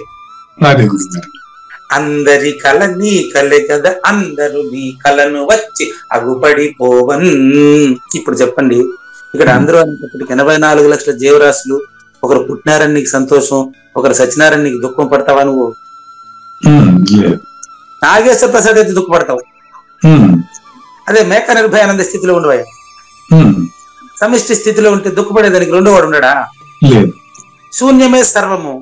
అందరి కళ నీ కలే కదా, అందరూ నీ కళను వచ్చి అగుపడిపోవన్. ఇప్పుడు చెప్పండి, ఇక్కడ అందరూ అనేటప్పటికి 84 లక్షల జీవరాశులు, ఒకరు పుట్టినారని నీకు సంతోషం, ఒకరు సచ్చినారని నీకు దుఃఖం పడతావా నువ్వు? నాగేశ్వర ప్రసాద్ అయితే దుఃఖపడతావు. అదే మేక నిర్భయానంద స్థితిలో ఉండవా, సమిష్టి స్థితిలో ఉంటే దుఃఖపడేదానికి రెండో వాడు ఉన్నాడా? శూన్యమే సర్వము,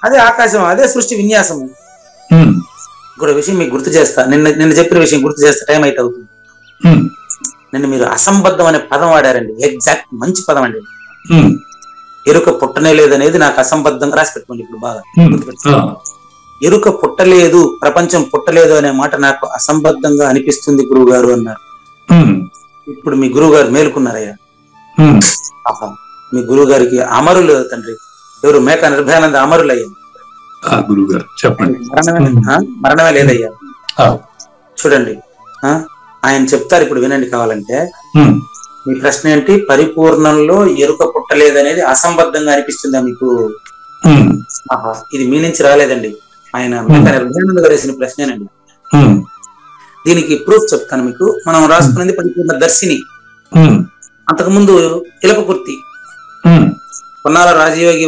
అదే ఆకాశం, అదే సృష్టి విన్యాసము. ఇంకొక విషయం మీకు గుర్తు చేస్తా, నిన్న చెప్పిన విషయం గుర్తు చేస్తా, టైం అయితే అవుతుంది. నిన్న మీరు అసంబద్ధం అనే పదం వాడారండి, ఎగ్జాక్ట్ మంచి పదం అండి. ఎరుక పుట్టనే లేదనేది నాకు అసంబద్ధంగా రాసి పెట్టుకోండి ఇప్పుడు బాగా. ఎరుక పుట్టలేదు, ప్రపంచం పుట్టలేదు అనే మాట నాకు అసంబద్ధంగా అనిపిస్తుంది గురువు గారు అన్నారు. ఇప్పుడు మీ గురువు గారు మేలుకున్నారయ్యా. మీ గురువు గారికి అమరులు తండ్రి ఎవరు? మేక నిర్భయానంద అమరులయ్యా. గురువు గారు చెప్పండి. మరణమే లేదయ్యా. చూడండి, ఆయన చెప్తారు, ఇప్పుడు వినండి కావాలంటే. మీ ప్రశ్న ఏంటి? పరిపూర్ణంలో ఎరుక పుట్టలేదనేది అసంబద్ధంగా అనిపిస్తుందా మీకు? ఇది మీ నుంచి రాలేదండి, ఆయన మేక నిర్భయానంద గారు వేసిన ప్రశ్నేనండి. దీనికి ప్రూఫ్ చెప్తాను మీకు. మనం రాసుకున్నది పరిపూర్ణ దర్శిని, అంతకుముందు ఇలపకుర్తి. పొన్నాల రాజయోగి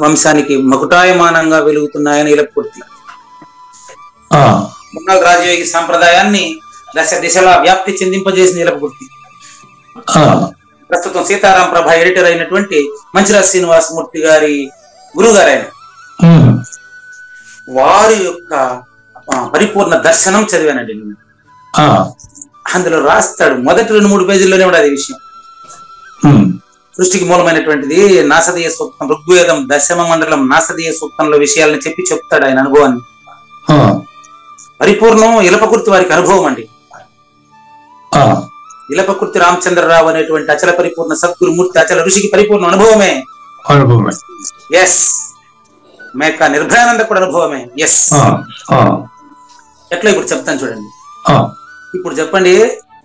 వంశానికి మకుటాయమానంగా వెలుగుతున్నాయని ఇలపకుర్తి. పొన్నాల రాజయోగి సాంప్రదాయాన్ని దశ దిశలా వ్యాప్తి చెందింపజేసిన ఇలపకుర్తి. ప్రస్తుతం సీతారాం ప్రభ ఎడిటర్ అయినటువంటి మంచిరాజ్ శ్రీనివాసమూర్తి గారి గురువు గారు ఆయన. వారి యొక్క పరిపూర్ణ దర్శనం చదివానండి నేను. అందులో రాస్తాడు, మొదటి 2-3 పేజీల్లోనే ఉండదు ఈ విషయం. సృష్టికి మూలమైనటువంటిది నాసదీయ సూక్తం, ఋగ్వేదం 10వ మండలం నాసదీయ సూక్తంలో విషయాలను చెప్తాడు ఆయన అనుభవాన్ని. పరిపూర్ణం ఇలపకుర్తి వారికి అనుభవం అండి. ఇలపకుర్తి రామచంద్రరావు అనేటువంటి అచల పరిపూర్ణ సద్గురుమూర్తి అచల ఋషికి పరిపూర్ణ అనుభవమే. ఎస్. మేక నిర్భయానంద కూడా అనుభవమే. ఎస్. ఎట్లా ఇప్పుడు చెప్తాను చూడండి. ఇప్పుడు చెప్పండి,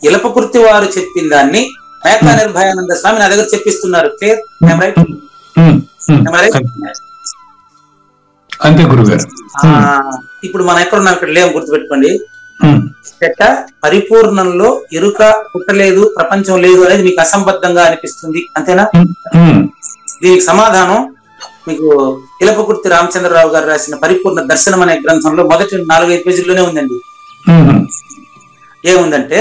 ఇలపకుర్తి వారు చెప్పిన దాన్ని మేక నిర్భయానంద స్వామి నా దగ్గర చెప్పిస్తున్నారు. క్లియర్? అంతే గురుగారు. ఇప్పుడు మనం ఎక్కడున్నాం? ఇక్కడ లేవు, గుర్తుపెట్టుకోండి. పరిపూర్ణంలో ఎరుక పుట్టలేదు, ప్రపంచం లేదు అనేది మీకు అసంబద్ధంగా అనిపిస్తుంది, అంతేనా? దీనికి సమాధానం మీకు ఇలపకుర్తి రామచంద్రరావు గారు రాసిన పరిపూర్ణ దర్శనం అనే గ్రంథంలో మొదటి 4-5 పేజీల్లోనే ఉందండి. ఏముందంటే,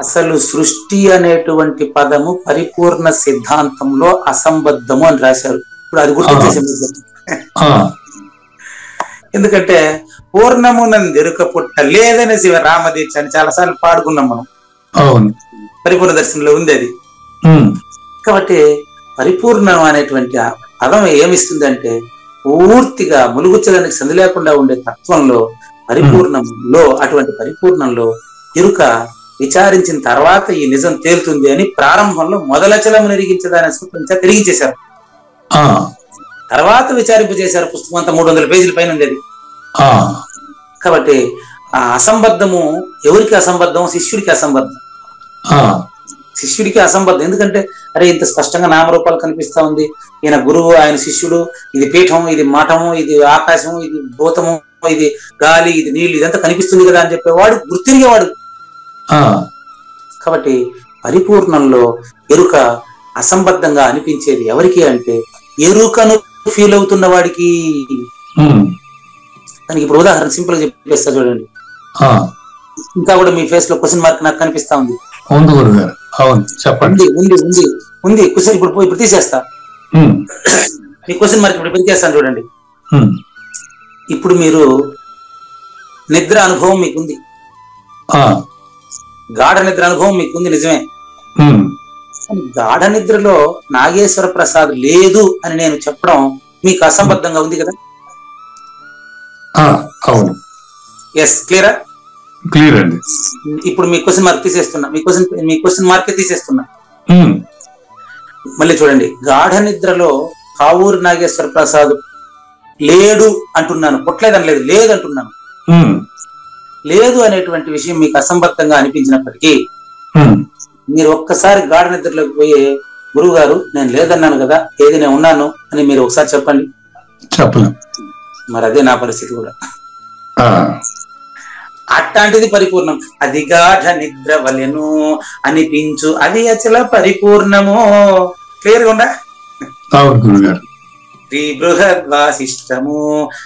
అసలు సృష్టి అనేటువంటి పదము పరిపూర్ణ సిద్ధాంతంలో అసంబద్ధము అని రాశారు. ఇప్పుడు అది గుర్తొచ్చేసి, ఎందుకంటే పూర్ణమునందు ఎరుక పుట్ట లేదనే శివ రామదీక్ష అని చాలా సార్లు పాడుకున్నాం మనం. పరిపూర్ణ దర్శనంలో ఉంది అది. కాబట్టి పరిపూర్ణం అనేటువంటి పదం ఏమిస్తుందంటే, పూర్తిగా ములుగుచ్చడానికి సంధి లేకుండా ఉండే తత్వంలో పరిపూర్ణంలో, అటువంటి పరిపూర్ణంలో ఎరుక విచారించిన తర్వాత ఈ నిజం తేలుతుంది అని ప్రారంభంలో మొదలచలము నిరిగించదాని సూత్రం తిరిగించేశారు. తర్వాత విచారింపు చేశారు. పుస్తకం అంతా 300 పేజీల పైన ఉండేది. కాబట్టి ఆ అసంబద్ధము ఎవరికి అసంబద్ధం? శిష్యుడికి అసంబద్ధం. శిష్యుడికి అసంబద్ధం. ఎందుకంటే అరే ఇంత స్పష్టంగా నామరూపాలు కనిపిస్తా ఉంది, ఈయన గురువు, ఆయన శిష్యుడు, ఇది పీఠం, ఇది మఠము, ఇది ఆకాశము, ఇది భూతము, ఇది గాలి, ఇది నీళ్ళు, ఇదంతా కనిపిస్తుంది కదా అని చెప్పేవాడు గుర్తిరిగేవాడు. కాబట్టి పరిపూర్ణంలో ఎరుక అసంబద్ధంగా అనిపించేది ఎవరికి అంటే ఎరుకను ఫీల్ అవుతున్న వాడికి. దానికి ఇప్పుడు ఉదాహరణ సింపుల్ గా చెప్పేస్తా చూడండి. ఇంకా కూడా మీ ఫేస్ లో క్వశ్చన్ మార్క్ నాకు కనిపిస్తా ఉంది. చెప్పండి. ఉంది క్వశ్చన్ ఇప్పుడు తీసేస్తా. మీ క్వశ్చన్ మార్క్ ఇప్పుడు పెరిగేస్తాను చూడండి. ఇప్పుడు మీరు నిద్ర అనుభవం మీకుంది, గాఢ నిద్ర అనుభవం మీకుంది, నిజమే. గాఢ నిద్రలో నాగేశ్వర ప్రసాద్ లేదు అని నేను చెప్పడం మీకు అసంబద్ధంగా ఉంది కదా? అవును. ఎస్, క్లియరా? క్లియర్ అండి. ఇప్పుడు మీ క్వశ్చన్ మార్క్ తీసేస్తున్నా, మీ క్వశ్చన్ మార్కే తీసేస్తున్నా. మళ్ళీ చూడండి, గాఢ నిద్రలో కావూరు నాగేశ్వర ప్రసాద్ లేడు అంటున్నాను, పుట్టలేదనలేదు, లేదు అంటున్నాను. లేదు అనేటువంటి విషయం మీకు అసంబద్ధంగా అనిపించినప్పటికీ మీరు ఒక్కసారి గాఢ నిద్రలోకి పోయి గురువు గారు నేను లేదన్నాను కదా, ఏది నేను ఉన్నాను అని మీరు ఒకసారి చెప్పండి. చెప్పలేం. మరి అదే నా పరిస్థితి కూడా. అట్లాంటిది పరిపూర్ణం. అది గాఢ నిద్ర వలెను అనిపించు, అది అచల పరిపూర్ణము. క్లియర్గా ఉందా? శ్రీ బృహద్వాసిష్టము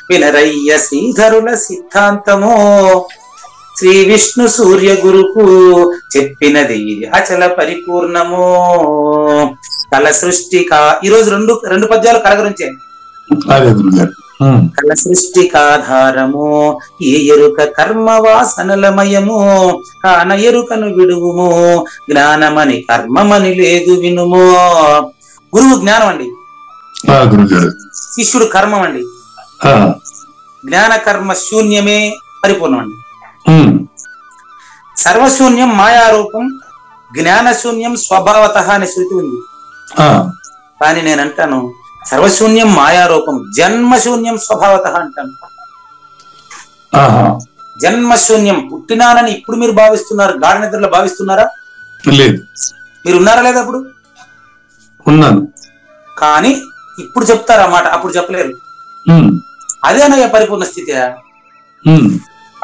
వినరయ్య శ్రీధరుల సిద్ధాంతము, శ్రీ విష్ణు సూర్య గురుకు చెప్పినది అచల పరిపూర్ణము. కల సృష్టిక, ఈరోజు రెండు పద్యాలు కళ గురించే. కల సృష్టికాధారము ఏ ఎరుక కర్మ వాసనలమయము, కాన ఎరుకను విడువుము జ్ఞానమని కర్మమని లేదు వినుము. గురువు జ్ఞానం అండి, శిష్యుడు కర్మం అండి. జ్ఞాన కర్మ శూన్యమే పరిపూర్ణం అండి. సర్వశూన్యం మాయారూపం, జ్ఞాన శూన్యం స్వభావత అనే శృతి ఉంది. కానీ నేను అంటాను సర్వశూన్యం మాయారూపం, జన్మశూన్యం స్వభావత అంటాను. జన్మశూన్యం, పుట్టినానని ఇప్పుడు మీరు భావిస్తున్నారు, గాఢ నిద్రలో భావిస్తున్నారా? లేదు. మీరు ఉన్నారా లేదా? అప్పుడు ఉన్నాను, కానీ ఇప్పుడు చెప్తారు అన్నమాట, అప్పుడు చెప్పలేరు. అదేనయ్యా పరిపూర్ణ స్థితి.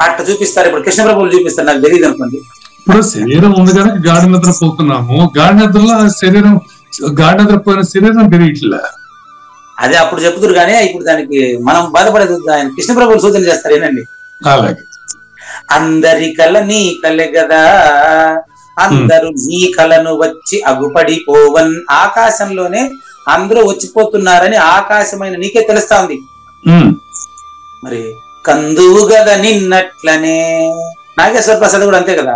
అట్లా చూపిస్తారు. ఇప్పుడు కృష్ణ ప్రభువులు చూపిస్తారు, నాకు తెలియదు అనుకోండి. ఇప్పుడు శరీరం ఉంది కనుక గాఢ నిద్ర పోతున్నాము, గాఢ నిద్రలో శరీరం, గాఢ నిద్ర పోయిన శరీరం తెలియట్లే. అదే అప్పుడు చెప్తురు కానీ ఇప్పుడు దానికి మనం బాధపడేది. ఆయన కృష్ణ ప్రభువులు సూచన చేస్తారు ఏనండి. అలాగే అందరి కళ నీ కలే గదా, అందరూ నీ కళను వచ్చి అగుపడిపోవన్. ఆకాశంలోనే అందరూ వచ్చిపోతున్నారని ఆకాశమైన నీకే తెలుస్తా ఉంది. మరి కందువు గద నిన్నట్లనే నాగేశ్వర ప్రసాద్ కూడా అంతే కదా.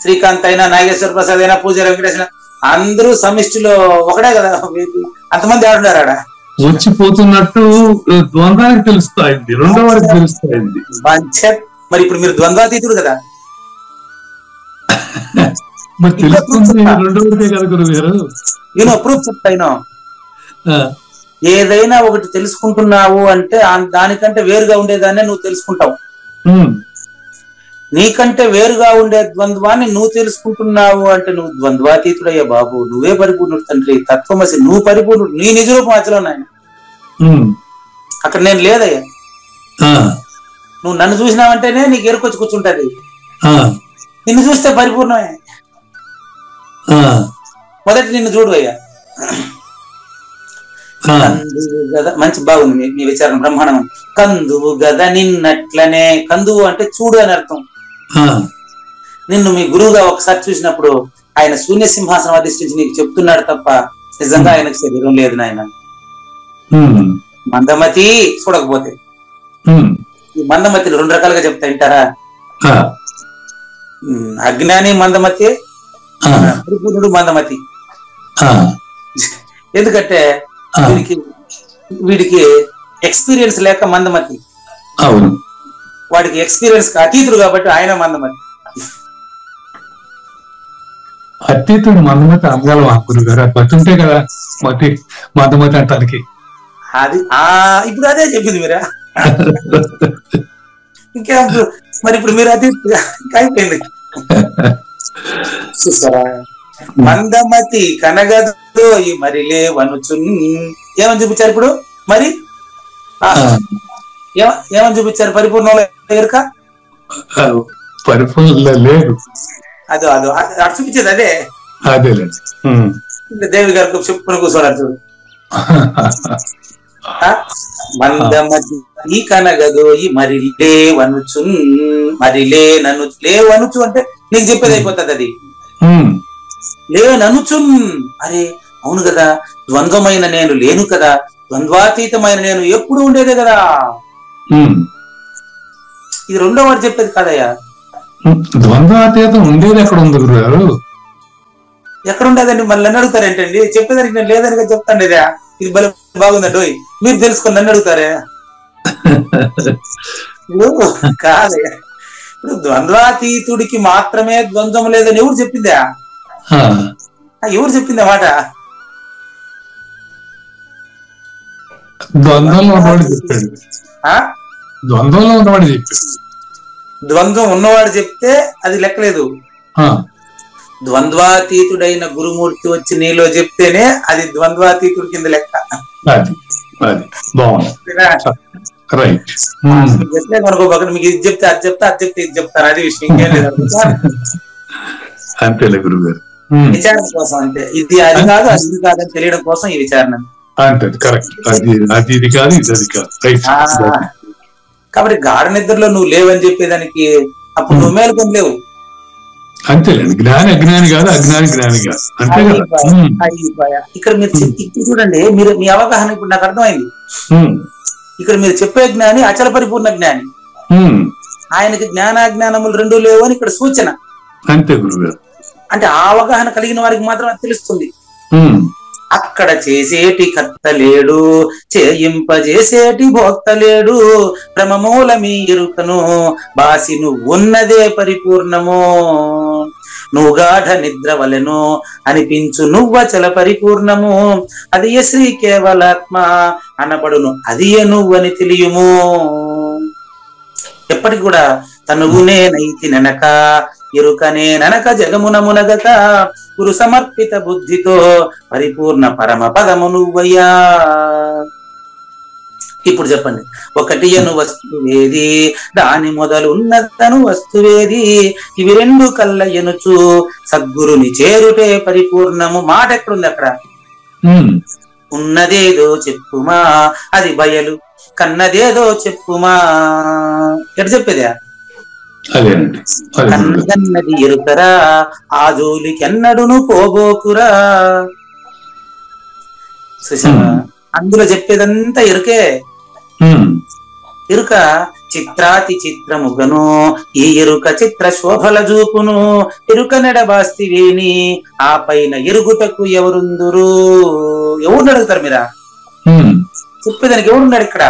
శ్రీకాంత్ అయినా, నాగేశ్వర ప్రసాద్ అయినా, పూజారి వెంకటేశ్వర, అందరూ సమిష్టిలో ఒకటే కదా. అంతమంది ఆడున్నారు ఆడ. వచ్చిపోతున్నట్టు ద్వంద్వానికి తెలుస్తాయింది, రెండో వారికి తెలుస్తాయింది. మరి ఇప్పుడు మీరు ద్వంద్వాతీతుడు కదా. నేను ప్రూఫ్ చెప్తాను. ఏదైనా ఒకటి తెలుసుకుంటున్నావు అంటే దానికంటే వేరుగా ఉండేదాన్నే నువ్వు తెలుసుకుంటావు. నీకంటే వేరుగా ఉండే ద్వంద్వాన్ని నువ్వు తెలుసుకుంటున్నావు అంటే నువ్వు ద్వంద్వాతీతుడయ్యా బాబు. నువ్వే పరిపూర్ణుడు తండ్రి, తత్వమసి, నువ్వు పరిపూర్ణుడు. నీ నిజ రూపం అచలో నాయన, అక్కడ నేను లేదయ్యా. నువ్వు నన్ను చూసినావంటేనే నీకు ఎరుకొచ్చి కూర్చుంటది. నిన్ను చూస్తే పరిపూర్ణమే. మొదటి నిన్ను చూడు అయ్యా. మంచి బాగుంది మీ విచారం, బ్రహ్మాండం. కందువు గద నిన్నట్లనే, కందువు అంటే చూడు అని అర్థం. నిన్ను మీ గురువుగా ఒకసారి చూసినప్పుడు ఆయన శూన్య సింహాసనం అధిష్ఠించి నీకు చెప్తున్నాడు తప్ప నిజంగా ఆయనకు శరీరం లేదు నాయన. మందమతి చూడకపోతే ఈ మందమతిని రెండు రకాలుగా చెప్తా వింటారా? అజ్ఞాని మందమతి, పరిపూర్ణుడు మందమతి. ఎందుకంటే వీడికి ఎక్స్పీరియన్స్ లేక మందమతి, వాడికి ఎక్స్పీరియన్స్ అతీతుడు కాబట్టి ఆయన మందమతి. అతీతుడు మందమతి అనగలవా గురువు గారు? బతుంటే కదా మతి మందమతి అంటానికి. అది ఇప్పుడు అదే చెప్పింది మీరా. ఇంకా మరి ఇప్పుడు మీరు అతీతుడు అయిపోయింది. చూసారా? మందమతి కనగదు మరి లేవనుచు ఏమని చూపించారు ఇప్పుడు? మరి ఏమని చూపించారు పరిపూర్ణంలో ఎరుక? పరిపూర్ణ లేదు. అదో అదో అటు చూపించేది అదే. అదేలేండి. దేవి గారికి చెప్పుకుని కూర్చోడారు చూడు. మందమతి కనగదోయి మరి లేవనుచు, మరి లేవనుచు అంటే నీకు చెప్పేది అయిపోతుంది. అది లేననుచు, అరే అవును కదా, ద్వంద్వమైన నేను లేను కదా, ద్వంద్వాతీతమైన నేను ఎప్పుడు ఉండేదే కదా. ఇది రెండో వాడు చెప్పేది కాదయ్యా. ద్వంద్వాతీతం ఉండేది ఎక్కడ ఉంది గురుగారు? ఎక్కడ ఉండేదండి? మళ్ళీ నన్ను అడుగుతారేంటండి? చెప్పేదానికి నేను లేదని చెప్తాను. ఇదా ఇది బలి బాగుందండి, మీరు తెలుసుకొని నన్ను అడుగుతారే? కాదయ్యా, ఇప్పుడు ద్వంద్వాతీతుడికి మాత్రమే ద్వంద్వం లేదని ఎవరు చెప్పిందా? ఎవరు చెప్పిందా మాట? ద్వంద్వంలో ఉన్నవాడు చెప్పాడు. ద్వంద్వంలో ఉన్నవాడు చెప్పాడు. ద్వంద్వం ఉన్నవాడు చెప్తే అది లెక్కలేదు. ద్వంద్వాతీతుడైన గురుమూర్తి వచ్చి నీలో చెప్తేనే అది ద్వంద్వాతీతుడి కింద లెక్క. చెప్పలేదు అనుకో, పక్కన మీకు ఇది చెప్తే అది చెప్తా, అది చెప్తే ఇది చెప్తాను, అది విషయం ఇంకేం లేదు. అంతేలే గురుగారు, విచారణ కోసం అంతే. ఇది అది కాదు, అది ఇది కాదని తెలియడం కోసం ఈ విచారణ. అంతే, కరెక్ట్. అది ఇది కాదు, ఇది అది కాదు. కాబట్టి గాఢ నిద్రలో నువ్వు లేవని చెప్పేదానికి అప్పుడు నువ్వు మేలుకొని లేవు. అంతేలేండి, జ్ఞాని అజ్ఞాని కాదు, అజ్ఞాని జ్ఞాని కాదు. అంతే కదా. ఇక్కడ మీరు ఇప్పుడు చూడండి, మీరు మీ అవగాహన ఇప్పుడు నాకు అర్థమైంది. ఇక్కడ మీరు చెప్పే జ్ఞాని అచల పరిపూర్ణ జ్ఞాని. ఆయనకి జ్ఞానాజ్ఞానములు రెండు లేవు అని ఇక్కడ సూచన. అంతే గురుగారు. అంటే ఆ అవగాహన కలిగిన వారికి మాత్రం అది తెలుస్తుంది. అక్కడ చేసేటి కర్త లేడు, చేయింపజేసేటి భోక్త లేడు, భ్రమమూల మీ ఎరుకను బాసి నువ్వు ఉన్నదే పరిపూర్ణము. నువ్వు గాఢ నిద్ర వలెను అనిపించు నువ్వచల పరిపూర్ణము. అది ఏ శ్రీ కేవలాత్మ అనబడును, అది ఏ నువ్వని తెలియము. ఎప్పటికి కూడా తనువునే నైతి నెనక ఎరుకనే ననక జగమునమునగత గురు సమర్పిత బుద్ధితో పరిపూర్ణ పరమ పదము నువ్వయ్యా. ఇప్పుడు చెప్పండి, ఒకటి అను వస్తువేది, దాని మొదలున్నతను వస్తువేది, ఇవి రెండు కళ్ళ ఎనుచు సద్గురుని చేరుటే పరిపూర్ణము. మాట ఎక్కడుంది? అక్కడ ఉన్నదేదో చెప్పుమా అది బయలు, కన్నదేదో చెప్పుమా. ఎటు చెప్పేదా? కన్నది ఎరుకరా ఆ జోలికి ఎన్నడును పోబోకురా. అందులో చెప్పేదంతా ఎరుకే. ఎరుక చిత్రాతి చిత్రముగను, ఈ ఎరుక చిత్ర శోభల చూపును. ఎరుక నెడబాస్తివేని ఆ పైన ఎరుగుటకు ఎవరుందురు? ఎవరిని అడుగుతారు మీరా? చెప్పేదానికి ఎవరున్నాడు ఇక్కడ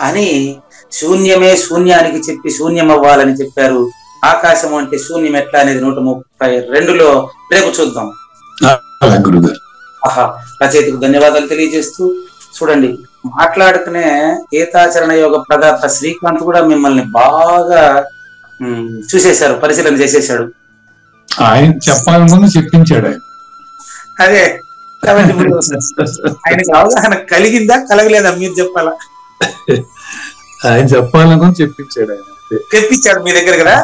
అని శూన్యమే శూన్యానికి చెప్పి శూన్యం అవ్వాలని చెప్పారు. ఆకాశం అంటే శూన్యం ఎట్లా అనేది 132లో రేపు చూద్దాం. రచయితకు ధన్యవాదాలు తెలియజేస్తూ, చూడండి మాట్లాడుకునే గీతాచరణ యోగ ప్రదాత శ్రీకాంత్ కూడా మిమ్మల్ని బాగా చూసేశారు, పరిశీలన చేసేశాడు. ఆయన చెప్పాలని చెప్పించాడు. అదే కాబట్టి ఆయనకు అవగాహన కలిగిందా కలగలేదా మీరు చెప్పాలా? ఆయన చెప్పాలని చెప్పించాడు. ఆయన తెప్పించాడు మీ దగ్గర కదా.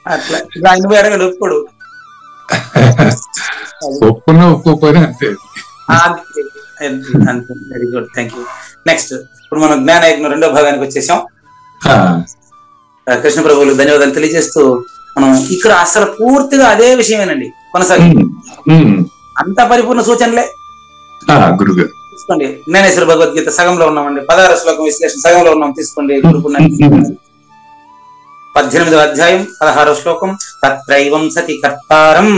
అట్లా ఆయన పోయి అడగడు, ఒప్పుకోడు. ఒప్పుకున్నా ఒప్పుకోపోయినా అంతే. అంతే, very good, thank you. Next ఇప్పుడు మనం జ్ఞానయజ్ఞం రెండో భాగానికి వచ్చేసాం. కృష్ణ ప్రభువులు ధన్యవాదాలు తెలియజేస్తూ మనం ఇక్కడ అసలు పూర్తిగా అదే విషయమేనండి కొనసాగి. అంత పరిపూర్ణ సూచనలే గురుగారు. తీసుకోండి, జ్ఞానేశ్వర భగవద్గీత సగంలో ఉన్నామండి, 16వ శ్లోకం విశ్లేషణ సగంలో ఉన్నాం. తీసుకోండి, 18వ అధ్యాయం 16వ శ్లోకం. తత్రైవం సతి కర్తారం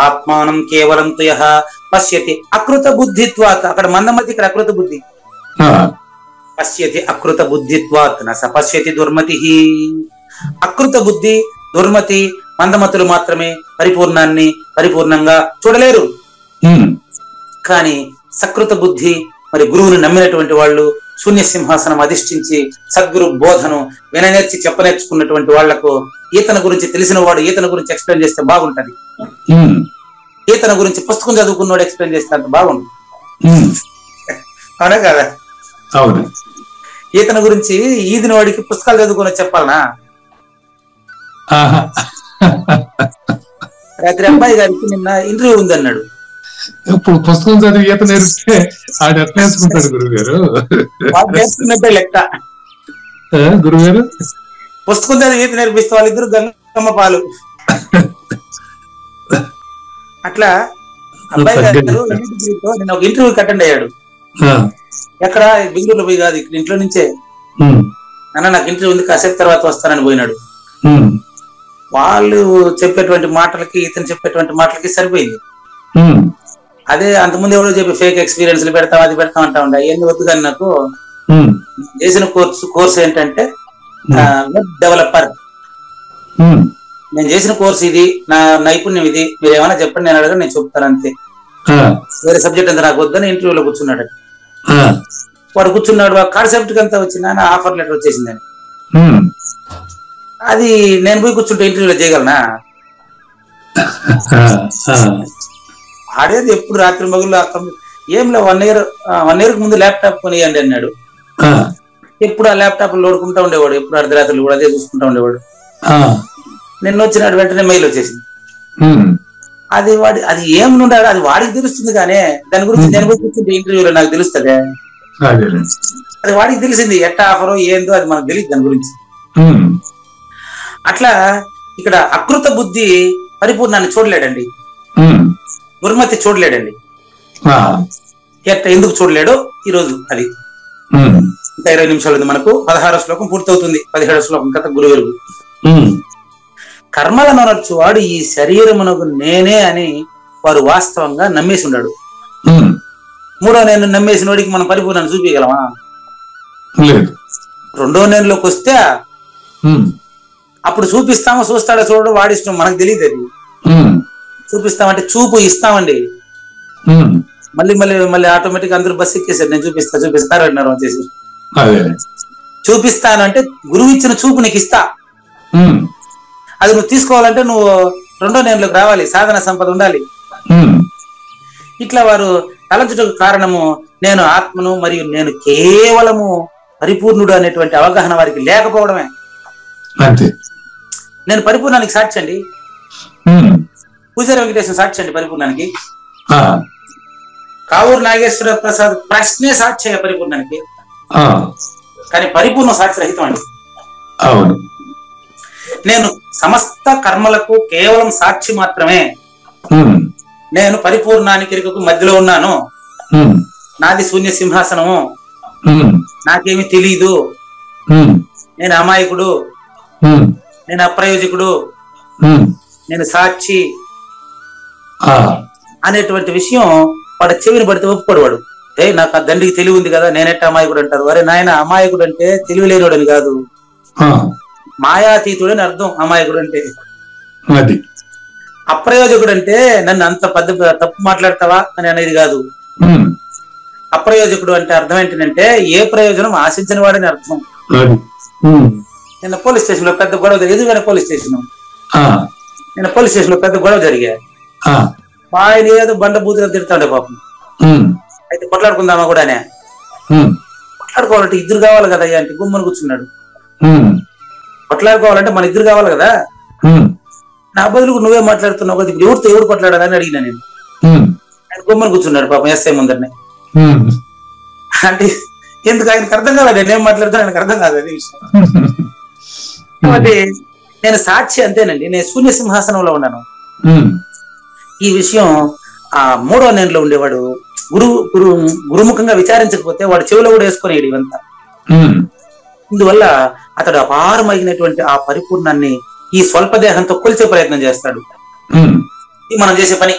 ఆత్మానం కేవలం తుయః పశ్యతి అకృత బుద్ధిత్వాత్. అక్కడ మందమతి, ఇక్కడ అకృత బుద్ధి. పశ్యతి అకృత బుద్ధిత్వాత్ న స పశ్యతి దుర్మతి. అకృత బుద్ధి, దుర్మతి, మందమతులు మాత్రమే పరిపూర్ణాన్ని పరిపూర్ణంగా చూడలేరు. కానీ సకృత బుద్ధి మరి గురువుని నమ్మినటువంటి వాళ్ళు, శూన్య సింహాసనం అధిష్ఠించి సద్గురు బోధను విననేర్చి చెప్పనేర్చుకున్నటువంటి వాళ్లకు ఈతన గురించి తెలిసిన వాడు ఈతన గురించి ఎక్స్ప్లెయిన్ చేస్తే బాగుంటది. ఈతన గురించి పుస్తకం చదువుకున్నవాడు ఎక్స్ప్లెయిన్ చేస్తే అంత బాగుంటుంది. అవునా కదా? అవును. ఈతని గురించి ఈదిన వాడికి పుస్తకాలు చదువుకొని చెప్పాలనా? రాత్రి అబ్బాయి గారికి నిన్న ఇంటర్వ్యూ ఉంది అన్నాడు. ఇప్పుడు పుస్తకం చదివి ఈత నేర్పితే ఆడు ఎట్లా నేర్చుకుంటాడు గురుగారు? నేర్చుకున్నట్టే లెక్క. గురుగారు పుస్తకం చదివి ఈత నేర్పిస్తే వాళ్ళిద్దరు గంగమ్మ పాలు. అట్లా అబ్బాయి గారు నిన్న ఒక ఇంటర్వ్యూకి అటెండ్ అయ్యాడు. ఎక్కడ బెంగళూరులో పోయి కాదు, ఇక్కడ ఇంట్లో నుంచే. అన్న నాకు ఇంటర్వ్యూ ఉంది, కాసేపు తర్వాత వస్తానని పోయినాడు. వాళ్ళు చెప్పేటువంటి మాటలకి ఇతను చెప్పేటువంటి మాటలకి సరిపోయింది. అదే అంతకుముందు ఎవరో చెప్పి ఫేక్ ఎక్స్పీరియన్స్లు పెడతాం, అది పెడతాం అంటా ఉండే. అవన్నీ వద్దు. కానీ నాకు చేసిన కోర్సు ఏంటంటే వెబ్ డెవలపర్. నేను చేసిన కోర్సు ఇది, నా నైపుణ్యం ఇది, మీరు ఏమైనా చెప్పండి, నేను అడగ నేను చెప్తాను అంతే, వేరే సబ్జెక్ట్ అంతా నాకు వద్దని ఇంటర్వ్యూలో కూర్చున్నాడు. వాడు కూర్చున్నాడు, కాన్సెప్ట్ అంతా వచ్చింది, ఆఫర్ లెటర్ వచ్చేసిందని. అది నేను పోయి కూర్చుంటే ఇంటర్వ్యూలో చేయగలనా? ఆడేది ఎప్పుడు రాత్రి మగుళ్ళు ఏం లే 1 year ముందు ల్యాప్టాప్ కొనియండి అన్నాడు. ఎప్పుడు ఆ ల్యాప్టాప్ లోడుకుంటా ఉండేవాడు, ఎప్పుడు అర్ధరాత్రులు కూడా అదే చూసుకుంటా ఉండేవాడు. నిన్న వచ్చినాడు, వెంటనే మెయిల్ వచ్చేసింది. అది ఏం ఉండాలి, అది వాడికి తెలుస్తుంది. కానీ దాని గురించి నేను పోయి కూర్చుంటే ఇంటర్వ్యూలో నాకు తెలుస్తుంది. అది వాడికి తెలిసింది, ఎట్ట ఆఫరో ఏందో అది మనకు తెలియదు దాని గురించి. అట్లా ఇక్కడ అకృత బుద్ధి పరిపూర్ణాన్ని చూడలేడండి, గురుమతి చూడలేడండి. ఎందుకు చూడలేడో ఈరోజు అది ఇంకా 20 నిమిషాలు ఉంది మనకు. 16వ శ్లోకం పూర్తవుతుంది. 17వ శ్లోకం కథ గురువెరుగు. కర్మలను అనొచ్చు వాడు ఈ శరీరమునకు నేనే అని వారు వాస్తవంగా నమ్మేసి ఉన్నాడు. మూడో నేను నమ్మేసిన వాడికి మనం పరిపూర్ణాన్ని చూపించగలమా? రెండో నేనులోకి వస్తే అప్పుడు చూపిస్తామో చూస్తాడో చూడడం వాడి ఇష్టం, మనకు తెలియదు. అది చూపిస్తామంటే చూపు ఇస్తామండి. మళ్ళీ మళ్ళీ మళ్ళీ ఆటోమేటిక్ అందరూ బస్ ఎక్కేసారు, నేను చూపిస్తారు అన్నారు వచ్చేసి. చూపిస్తానంటే గురువు ఇచ్చిన చూపు నీకు ఇస్తా, అది నువ్వు తీసుకోవాలంటే నువ్వు రెండో నేనులోకి రావాలి, సాధన సంపద ఉండాలి. ఇట్లా వారు తలంచుటకు కారణము నేను ఆత్మను మరియు నేను కేవలము పరిపూర్ణుడు అనేటువంటి అవగాహన వారికి లేకపోవడమే. నేను పరిపూర్ణానికి సాక్షి అండి, పూజారి వెంకటేశ్వర సాక్షి అండి పరిపూర్ణానికి, కావూరు నాగేశ్వర ప్రసాద్ ప్రశ్నే సాక్షి పరిపూర్ణానికి. కానీ పరిపూర్ణ సాక్షి రహితం అండి. నేను సమస్త కర్మలకు కేవలం సాక్షి మాత్రమే. నేను పరిపూర్ణానికి ఇరుకకు మధ్యలో ఉన్నాను. నాది శూన్య సింహాసనము, నాకేమి తెలీదు, నేను అమాయకుడు, నేను అప్రయోజకుడు, నేను సాక్షి అనేటువంటి విషయం వాడు చెవిని పడితే ఒప్పుకోడు. వాడు నాకు ఆ దండికి తెలివి ఉంది కదా, నేనెట్ట అమాయకుడు అంటారు. అరే నాయన, అమాయకుడు అంటే తెలివి లేనివాడని కాదు, మాయాతీతుడని అర్థం అమాయకుడు అంటే. అప్రయోజకుడు అంటే నన్ను అంత పెద్ద తప్పు మాట్లాడతావా అని అనేది కాదు. అప్రయోజకుడు అంటే అర్థం ఏంటంటే ఏ ప్రయోజనం ఆశించని వాడని అర్థం. నిన్న పోలీస్ స్టేషన్ లో పెద్ద గొడవ జరిగింది. ఎదుగునే పోలీస్ స్టేషన్, నిన్న పోలీస్ స్టేషన్ లో పెద్ద గొడవ జరిగాయి. ఆయన ఏదో బండ బూతుగా తిడతాడే పాపం. అయితే కొట్లాడుకుందామా కూడా అనే, కొట్లాడుకోవాలంటే ఇద్దరు కావాలి కదా అయ్యా అంటే గుమ్మని కూర్చున్నాడు. కొట్లాడుకోవాలంటే మన ఇద్దరు కావాలి కదా, నా బదులుకు నువ్వే మాట్లాడుతున్నావు కదా, ఇప్పుడు ఎవరు కొట్లాడాలని అడిగినా నేను. ఆయన గుమ్మని కూర్చున్నాడు పాపం ఎస్ఐ ముందరనే. అంటే ఎందుకు ఆయనకు అర్థం కాలేదు, నేనేం మాట్లాడుతున్నా ఆయనకు అర్థం కాదు అది విషయం. కాబట్టి నేను సాక్షి అంతేనండి, నేను శూన్య సింహాసనంలో ఉన్నాను. ఈ విషయం ఆ మూడో నేనులో ఉండేవాడు గురుముఖంగా విచారించకపోతే వాడు చెవిలో కూడా వేసుకునేది ఇవంతా. ఇందువల్ల అతడు అపారమైనటువంటి ఆ పరిపూర్ణాన్ని ఈ స్వల్ప దేహంతో కొలిచే ప్రయత్నం చేస్తాడు. ఇది మనం చేసే పని.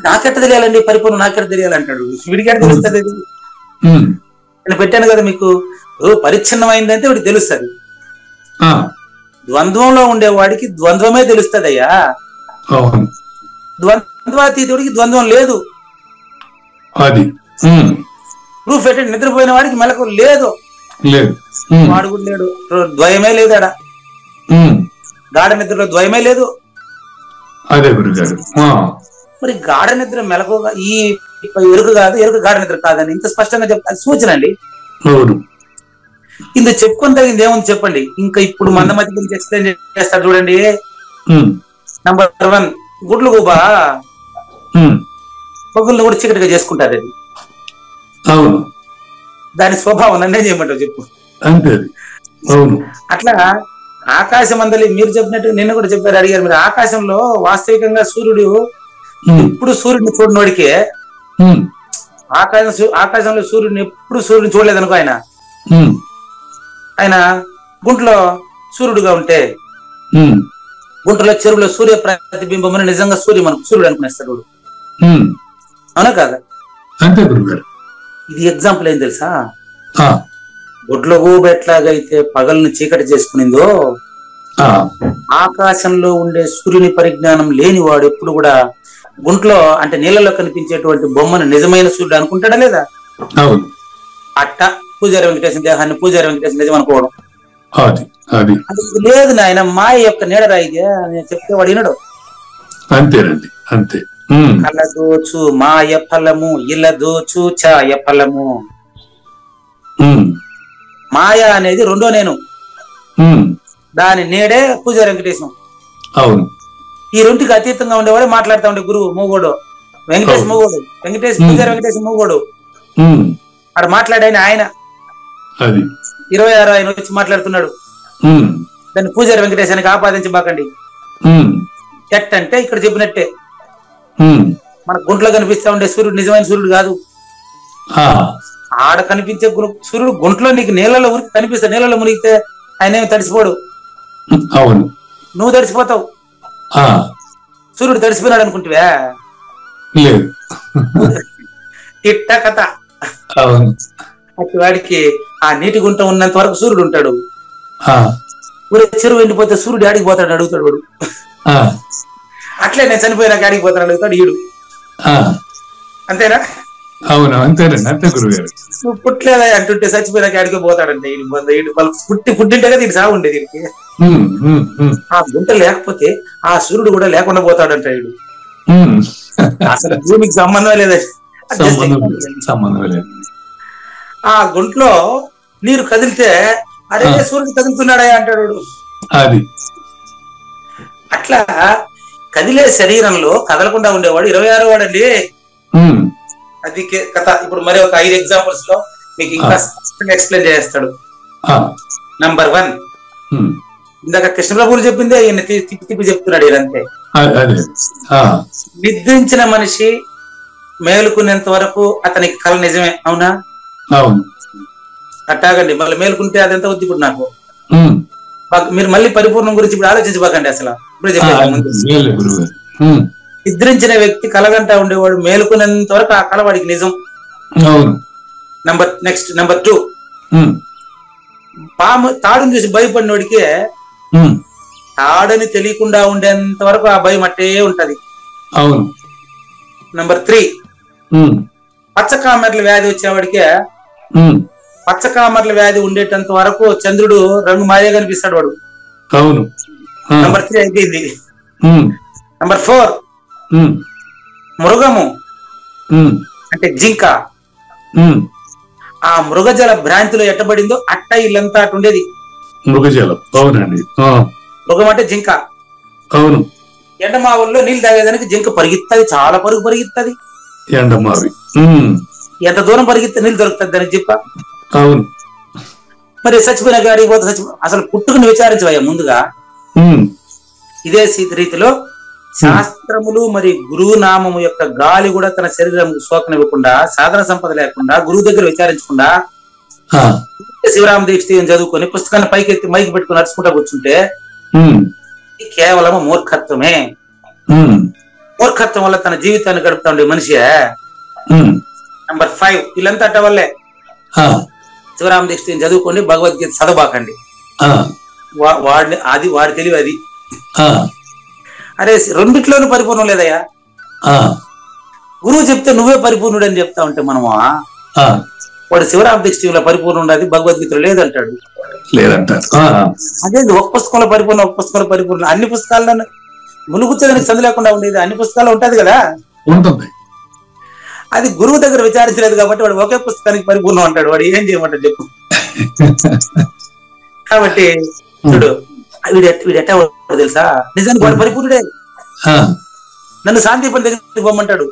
నాకెట్ట తెలియాలండి పరిపూర్ణం, నాకెట్ట తెలియాలంటాడు. వీడికెట్ట తెలుస్తుంది? నేను పెట్టాను కదా మీకు, పరిచ్ఛిన్నమైందంటే వీడికి తెలుస్తుంది. ద్వంద్వంలో ఉండేవాడికి ద్వంద్వమే తెలుస్తుంది అయ్యా. ద్వంద్వాతీతుడికి ద్వంద్వం లేదు. ప్రూఫ్ ఏంటంటే నిద్రపోయిన వాడికి మెలకు లేదు, వాడు కూడా లేడు, ద్వయమే లేదు. ఆడ గాఢ నిద్రలో ద్వయమే లేదు. అదే గురుగారు. మరి గాఢ నిద్ర మెలకుగా ఈ ఎరుక కాదు, ఎరుక గాఢ నిద్ర కాదని ఇంత స్పష్టంగా చెప్తారు. సూచన అండి. ఇంత చెప్పుకొని తగింది ఏముంది చెప్పండి. ఇంకా ఇప్పుడు మందమతి గురించి ఎక్స్ప్లెయిన్ చేస్తారు చూడండి. నంబర్ 1, గుడ్లు గుబా పగుళ్ళు కూడా చీకటిగా చేసుకుంటారు. అది అవును, దాని స్వభావం నన్నే చేయమంటావు చెప్పు. అంతే. అవును, అట్లా ఆకాశం అందలి మీరు చెప్పినట్టు నిన్న కూడా చెప్పారు, అడిగారు మీరు. ఆకాశంలో వాస్తవికంగా సూర్యుడు ఎప్పుడు సూర్యుడిని చూడనోడికే, ఆకాశంలో సూర్యుడిని ఎప్పుడు సూర్యుడిని చూడలేదనుకో ఆయన గుంట్లో సూర్యుడుగా ఉంటే గుంటలో చెరువులో సూర్య ప్రతిబింబం నిజంగా సూర్యుడు అనుకునేస్తాడు. అవునా కాదా? అంతే గురుగారు. ఇది ఎగ్జాంపుల్ ఏం తెలుసా? గుడ్ల గూబ ఎట్లాగైతే పగలను చీకటి చేసుకునిందో, ఆకాశంలో ఉండే సూర్యుని పరిజ్ఞానం లేని వాడు ఎప్పుడు కూడా గుంట్లో అంటే నీళ్ళలో కనిపించేటువంటి బొమ్మను నిజమైన సూర్యుడు అనుకుంటాడా లేదా? అట్ట పూజారి వెంకటేశ్వర దేహాన్ని పూజారి వెంకటేశ్వర నిజం అనుకోవడం అది లేదు నాయన, మాయ యొక్క నీడరా ఇది అని చెప్తే వాడు వినడు. అంతేనండి, అంతే. కళ్ళ దోచు మాయ ఫలము, ఇళ్ళ దోచు ఛాయ ఫలము. మాయ అనేది రెండో నేను, దాని నేడే పూజారి వెంకటేశం. అవును, ఈ రెండుకి అతీతంగా ఉండేవాడే మాట్లాడుతూ ఉండే గురువు మూగోడు, వెంకటేశ్ మూగోడు, పూజారి వెంకటేశం మూగోడు. అక్కడ మాట్లాడాయన ఆయన 26 ఆయన వచ్చి మాట్లాడుతున్నాడు. దాన్ని పూజారి వెంకటేశానికి ఆపాదించబాకండి. ఎట్టంటే ఇక్కడ చెప్పినట్టే మన గుంట్లో కనిపిస్తా ఉండే సూర్యుడు నిజమైన సూర్యుడు కాదు. ఆడ కనిపించే సూర్యుడు గుంట్లో నీకు నీళ్ళలో ఉరికి కనిపిస్తా, నీళ్ళలో మునిగితే ఆయన ఏమి తడిసిపోడు. అవును, నువ్వు తడిసిపోతావు. సూర్యుడు తడిసిపోయినాడు అనుకుంటువా? లేదు, ఇట్ట కథ. అటు వాడికి ఆ నీటి గుంట ఉన్నంత వరకు సూర్యుడు ఉంటాడు. చెరువు ఎండిపోతే సూర్యుడు ఆడికి పోతాడు అడుగుతాడు వాడు. అట్లే నేను చనిపోయినాక ఆడికి పోతాను అడుగుతాడు ఈడు. అంతేనా? అవును, అంతేనండి, అంతే గురుగారు. నువ్వు పుట్టలేదా అంటుంటే చచ్చిపోయినాక ఆడికి పోతాడంటే ఈడు పుట్టింటే కదా దీనికి సాగు ఉండేది. దీనికి ఆ గుంట లేకపోతే ఆ సూర్యుడు కూడా లేకుండా పోతాడంట ఈడు. అసలు భూమికి సంబంధం లేదా? ఆ గుంట్లో నీరు కదిలితే అరే సూర్యుడు కదులుతున్నాడా అంటాడు. అది అట్లా కదిలే శరీరంలో కదలకుండా ఉండేవాడు 26వ వాడండి. అది కథ. ఇప్పుడు మరి ఒక 5 ఎగ్జాంపుల్స్ లో మీకు ఇంకా ఎక్స్ప్లెయిన్ చేస్తాడు. నంబర్ 1, ఇందాక కృష్ణప్రభువులు చెప్పిందే ఈయన తిప్పి చెప్తున్నాడు. ఈయనంతే. నిద్రించిన మనిషి మేలుకునేంత వరకు అతనికి కళ నిజమే. అవునా? అవును. అట్టాగండి. మళ్ళీ మేలుకుంటే అదంతా వద్దు. ఇప్పుడు నాకు మీరు మళ్ళీ పరిపూర్ణం గురించి ఇప్పుడు ఆలోచించబాకండి. అసలు ఇప్పుడే చెప్పాను. నిద్రించిన వ్యక్తి కలగంటా ఉండేవాడు మేలుకునేంత వరకు ఆ కళ వాడికి నిజం. నంబర్ 2, పాము తాడుని చూసి భయపడినోడికి తాడని తెలియకుండా ఉండేంత వరకు ఆ భయం అట్టే ఉంటది. అవును. నంబర్ 3, పచ్చకామెర్ల వ్యాధి వచ్చేవాడికే పచ్చకామెర్ల వ్యాధి ఉండేటంత వరకు చంద్రుడు రంగు మారే కనిపిస్తాడు వాడు. అవును. నంబర్ 3 అయిపోయింది. నంబర్ 4, మృగము అంటే జింక. ఆ మృగజల భ్రాంతిలో ఎట్టబడిందో అట్ట ఇల్లంతా అటు ఉండేది. మృగజలం. అవునండి. మృగం అంటే జింక. అవును. ఎండమావుల్లో నీళ్ళు తాగేదానికి జింక పరిగెత్తది, చాలా పరుగు పరిగెత్తది. ఎండమావి ఎంత దూరం పరిగెత్తే నీళ్ళు దొరుకుతుంది దానికి చెప్ప. అవును. మరి చచ్చిపోయిన గాడికి పోతే అసలు పుట్టుకుని విచారించవయ్యా ముందుగా. ఇదే రీతిలో శాస్త్రములు మరి గురువు నామము యొక్క గాలి కూడా తన శరీరం సోకనివ్వకుండా, సాధన సంపద లేకుండా, గురువు దగ్గర విచారించకుండా శివరామ దీక్ష చదువుకొని పుస్తకాన్ని పైకెత్తి మైకి పెట్టుకుని నడుచుకుంటా కూర్చుంటే కేవలం మూర్ఖత్వమే. మూర్ఖత్వం వల్ల తన జీవితాన్ని గడుపుతా ఉండే మనిషి. నంబర్ 5, వీళ్ళంతా అట్ట వల్లే. శివరామ దీక్ష చదువుకోండి, భగవద్గీత చదవబాకండి. వాడి తెలివి అది. అరే రెండిట్లోనూ పరిపూర్ణం లేదయ్యా. గురువు చెప్తే నువ్వే పరిపూర్ణుడు అని చెప్తా ఉంటే మనము వాడు శివరామ దీక్షలో పరిపూర్ణ ఉండదు, భగవద్గీతలో లేదంటాడు. అదే ఒక పుస్తకంలో పరిపూర్ణ, ఒక పుస్తకంలో పరిపూర్ణ. అన్ని పుస్తకాలను మునుగుచ్చడానికి చదువు లేకుండా ఉండేది. అన్ని పుస్తకాలు ఉంటది కదా. అది గురువు దగ్గర విచారించలేదు కాబట్టి వాడు ఒకే పుస్తకానికి పరిపూర్ణం అంటాడు. వాడు ఏం చేయమంటాడు చెప్పు. కాబట్టి చూడు వీడెట్టా తెలుసా, నిజానికి వాడు పరిపూర్ణుడే. నన్ను సాందీపుని దగ్గరికి పోమంటాడు.